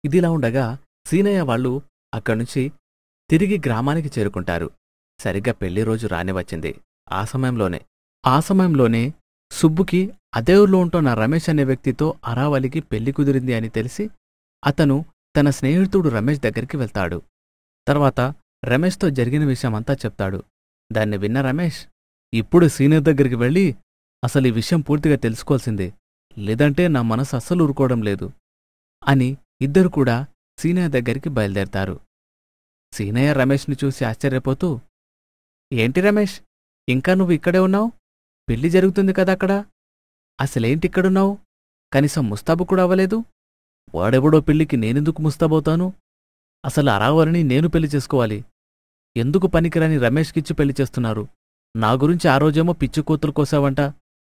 ఇదిలా ఉండగా సీనయ్య వాళ్ళు అక్కడ్నుంచి తిరిగి గ్రామానికి చేరుకుంటారు. సరిగ్గా పెళ్లి రోజు రాని వచ్చింది. ఆ సమయంలోనే సుబ్బుకి అదే ఊర్లో ఉంటున్న రమేష్ అనే వ్యక్తితో అరావలికి పెళ్లి కుదిరింది అని తెలిసి అతను తన స్నేహితుడు రమేష్ దగ్గరికి వెళ్తాడు. తర్వాత రమేష్తో జరిగిన విషయమంతా చెప్తాడు. దాన్ని విన్న రమేష్, ఇప్పుడు సీనియర్ దగ్గరికి వెళ్ళి అసలు ఈ విషయం పూర్తిగా తెలుసుకోవాల్సిందే, లేదంటే నా మనసు అస్సలు ఊరుకోవడం లేదు అని ఇద్దరు కూడా సీనయ్య దగ్గరికి బయలుదేరతారు. సీనయ్య రమేష్ని చూసి ఆశ్చర్యపోతూ, ఏంటి రమేష్, ఇంకా నువ్వు ఇక్కడే ఉన్నావు? పెళ్లి జరుగుతుంది కదా అక్కడ, అసలేంటిక్కడున్నావు? కనీసం ముస్తాబు కూడా అవ్వలేదు. వాడెవడో పెళ్లికి నేనెందుకు ముస్తాబవుతాను? అసలు అరావలిని నేను పెళ్లి చేసుకోవాలి. ఎందుకు పనికిరాని రమేష్కిచ్చి పెళ్లి చేస్తున్నారు? నా గురించి ఆ రోజేమో పిచ్చి కూతురు కోసావంట,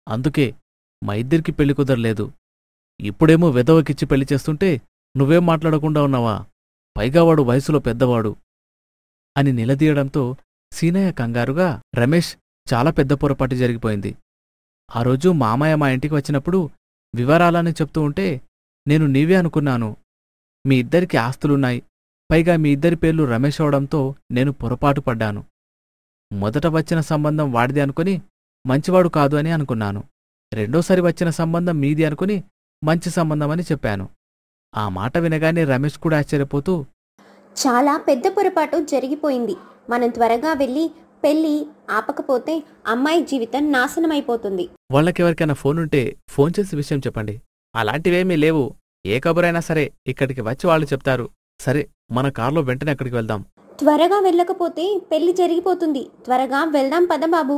అందుకే మా ఇద్దరికి పెళ్లి కుదరలేదు. ఇప్పుడేమో వెధవకిచ్చి పెళ్లి చేస్తుంటే నువ్వేం మాట్లాడకుండా ఉన్నావా? పైగా వాడు వయసులో పెద్దవాడు అని నిలదీయడంతో సీనయ్య కంగారుగా, రమేష్, చాలా పెద్ద పొరపాటు జరిగిపోయింది. ఆ రోజు మామయ్య మా ఇంటికి వచ్చినప్పుడు వివరాలని చెప్తూ ఉంటే నేను నీవే అనుకున్నాను. మీ ఇద్దరికి ఆస్తులున్నాయి, పైగా మీ ఇద్దరి పేర్లు రమేష్ అవడంతో నేను పొరపాటు పడ్డాను. మొదట వచ్చిన సంబంధం వాడిది అనుకుని మంచివాడు కాదు అని అనుకున్నాను. రెండోసారి వచ్చిన సంబంధం మీది అనుకుని మంచి సంబంధమని చెప్పాను. ఆ మాట వినగానే రమేష్ కూడా ఆశ్చర్యపోతూ, చాలా పెద్ద పొరపాటు జరిగిపోయింది. మనం త్వరగా వెళ్ళి పెళ్ళి ఆపకపోతే అమ్మాయి జీవితం నాశనమైపోతుంది. వాళ్ళకెవరికైనా ఫోన్ ఉంటే ఫోన్ చేసి విషయం చెప్పండి. అలాంటివేమీ లేవు. ఏ కబురైనా సరే ఇక్కడికి వచ్చి వాళ్ళు చెప్తారు. సరే, మన కార్లో వెంటనే అక్కడికి వెళ్దాం. త్వరగా వెళ్ళకపోతే పెళ్లి జరిగిపోతుంది. త్వరగా వెళ్దాం పద బాబు,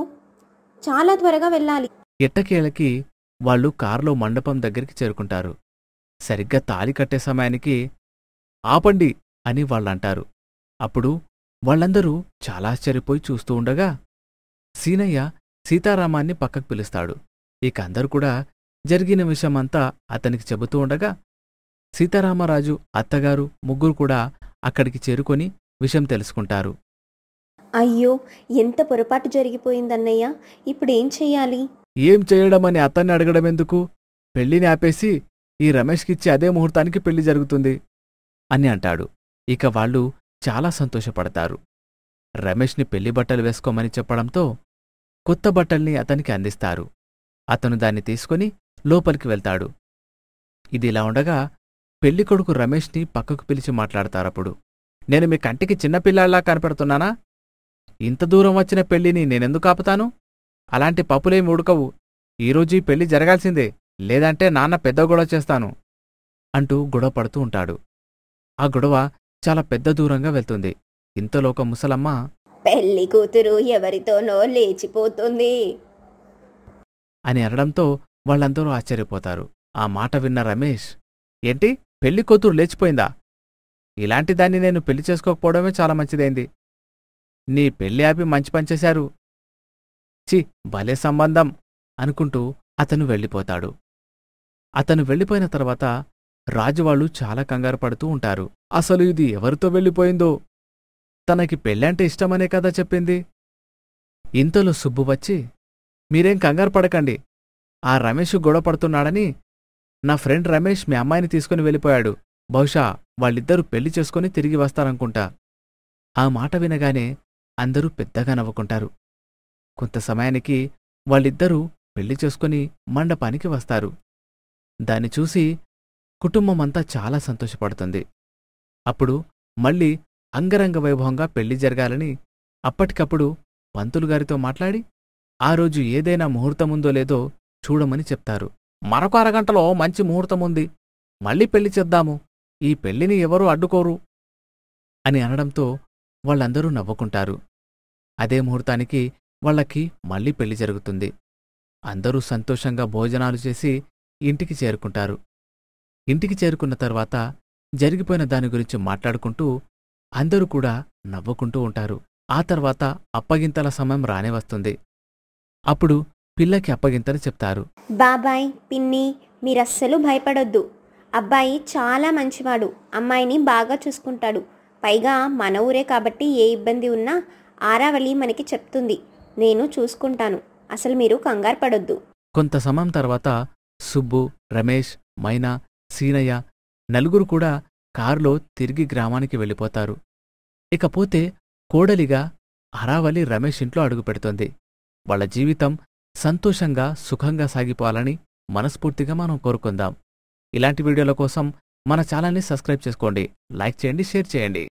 చాలా త్వరగా వెళ్ళాలి. ఎట్టకేలకి వాళ్ళు కారులో మండపం దగ్గరికి చేరుకుంటారు. సరిగ్గా తాళి కట్టే సమయానికి ఆపండి అని వాళ్ళంటారు. అప్పుడు వాళ్ళందరూ చాలా ఆశ్చర్యపోయి చూస్తూ ఉండగా సీనయ్య సీతారామాన్ని పక్కకు పిలుస్తాడు. ఇక అందరూ కూడా జరిగిన విషయమంతా అతనికి చెబుతూ ఉండగా సీతారామరాజు, అత్తగారు ముగ్గురు కూడా అక్కడికి చేరుకొని విషయం తెలుసుకుంటారు. అయ్యో, ఎంత పొరపాటు జరిగిపోయిందన్నయ్య, ఇప్పుడేం చెయ్యాలి? ఏం చేయడమని అతన్ని అడగడమెందుకు? పెళ్లిని ఆపేసి ఈ రమేష్కిచ్చి అదే ముహూర్తానికి పెళ్లి జరుగుతుంది అని అంటాడు. ఇక వాళ్ళు చాలా సంతోషపడతారు. రమేష్ని పెళ్లి బట్టలు వేసుకోమని చెప్పడంతో కొత్త బట్టల్ని అతనికి అందిస్తారు. అతను దాన్ని తీసుకుని లోపలికి వెళ్తాడు. ఇదిలా ఉండగా పెళ్లికొడుకు రమేష్ని పక్కకు పిలిచి మాట్లాడతారప్పుడు. నేను మీ కంటికి చిన్నపిల్లాళ్లా కనపడుతున్నానా? ఇంత దూరం వచ్చిన పెళ్లిని నేనెందుకు ఆపుతాను? అలాంటి పప్పులేమి ఉడకవు. ఈరోజు ఈ పెళ్లి జరగాల్సిందే, లేదంటే నాన్న పెద్ద గొడవ చేస్తాను అంటూ గొడవ పడుతూ ఉంటాడు. ఆ గొడవ చాలా పెద్ద దూరంగా వెళ్తుంది. ఇంతలో ఒక ముసలమ్మ, పెళ్లి కూతురు ఎవరితోనో లేచిపోతుంది అని అనడంతో వాళ్ళందరూ ఆశ్చర్యపోతారు. ఆ మాట విన్న రమేష్, ఏంటి, పెళ్లి కూతురు లేచిపోయిందా? ఇలాంటి దాన్ని నేను పెళ్లి చేసుకోకపోవడమే చాలా మంచిదైంది. నీ పెళ్లి ఆపి మంచి పనిచేశారు. చి, భలే సంబంధం అనుకుంటూ అతను వెళ్ళిపోతాడు. అతను వెళ్ళిపోయిన తర్వాత రాజువాళ్లు చాలా కంగారు పడుతూ ఉంటారు. అసలు ఇది ఎవరితో వెళ్ళిపోయిందో? తనకి పెళ్ళంటే ఇష్టమనే కదా చెప్పింది. ఇంతలో సుబ్బు వచ్చి, మీరేం కంగారు పడకండి, ఆ రమేష్ గొడవ పడుతున్నాడని నా ఫ్రెండ్ రమేష్ మీ అమ్మాయిని తీసుకుని వెళ్ళిపోయాడు. బహుశా వాళ్ళిద్దరూ పెళ్లి చేసుకుని తిరిగి వస్తారనుకుంటా. ఆ మాట వినగానే అందరూ పెద్దగా నవ్వుకుంటారు. కొంత సమయానికి వాళ్ళిద్దరూ పెళ్లి చేసుకుని మండపానికి వస్తారు. దాన్ని చూసి కుటుంబమంతా చాలా సంతోషపడుతుంది. అప్పుడు మళ్ళీ అంగరంగ వైభవంగా పెళ్లి జరగాలని అప్పటికప్పుడు పంతులుగారితో మాట్లాడి ఆ రోజు ఏదైనా ముహూర్తముందో లేదో చూడమని చెప్తారు. మరొక అరగంటలో మంచి ముహూర్తముంది, మళ్ళీ పెళ్లి చేద్దాము, ఈ పెళ్లిని ఎవరూ అడ్డుకోరు అని అనడంతో వాళ్ళందరూ నవ్వుకుంటారు. అదే ముహూర్తానికి వాళ్ళకి మళ్ళీ పెళ్లి జరుగుతుంది. అందరూ సంతోషంగా భోజనాలు చేసి ఇంటికి చేరుకుంటారు. ఇంటికి చేరుకున్న తర్వాత జరిగిపోయిన దాని గురించి మాట్లాడుకుంటూ అందరూ కూడా నవ్వుకుంటూ ఉంటారు. ఆ తర్వాత అప్పగింతల సమయం రానే వస్తుంది. అప్పుడు పిల్లకి అప్పగింతలు చెప్తారు. బాబాయ్, పిన్ని, మీరస్సలు భయపడొద్దు. అబ్బాయి చాలా మంచివాడు, అమ్మాయిని బాగా చూసుకుంటాడు. పైగా మన ఊరే కాబట్టి ఏ ఇబ్బంది ఉన్నా ఆరావళి మనకి చెప్తుంది. నేను చూసుకుంటాను. అసలు మీరు కంగారు పడొద్దు. కొంత సమయం తర్వాత సుబ్బు, రమేష్, మైనా, సీనయ్య నలుగురు కూడా కారులో తిరిగి గ్రామానికి వెళ్ళిపోతారు. ఇకపోతే కోడలిగా ఆరావళి రమేష్ ఇంట్లో అడుగుపెడుతోంది. వాళ్ళ జీవితం సంతోషంగా, సుఖంగా సాగిపోవాలని మనస్ఫూర్తిగా మనం కోరుకుందాం. ఇలాంటి వీడియోల కోసం మన ఛానల్ని సబ్స్క్రైబ్ చేసుకోండి, లైక్ చేయండి, షేర్ చేయండి.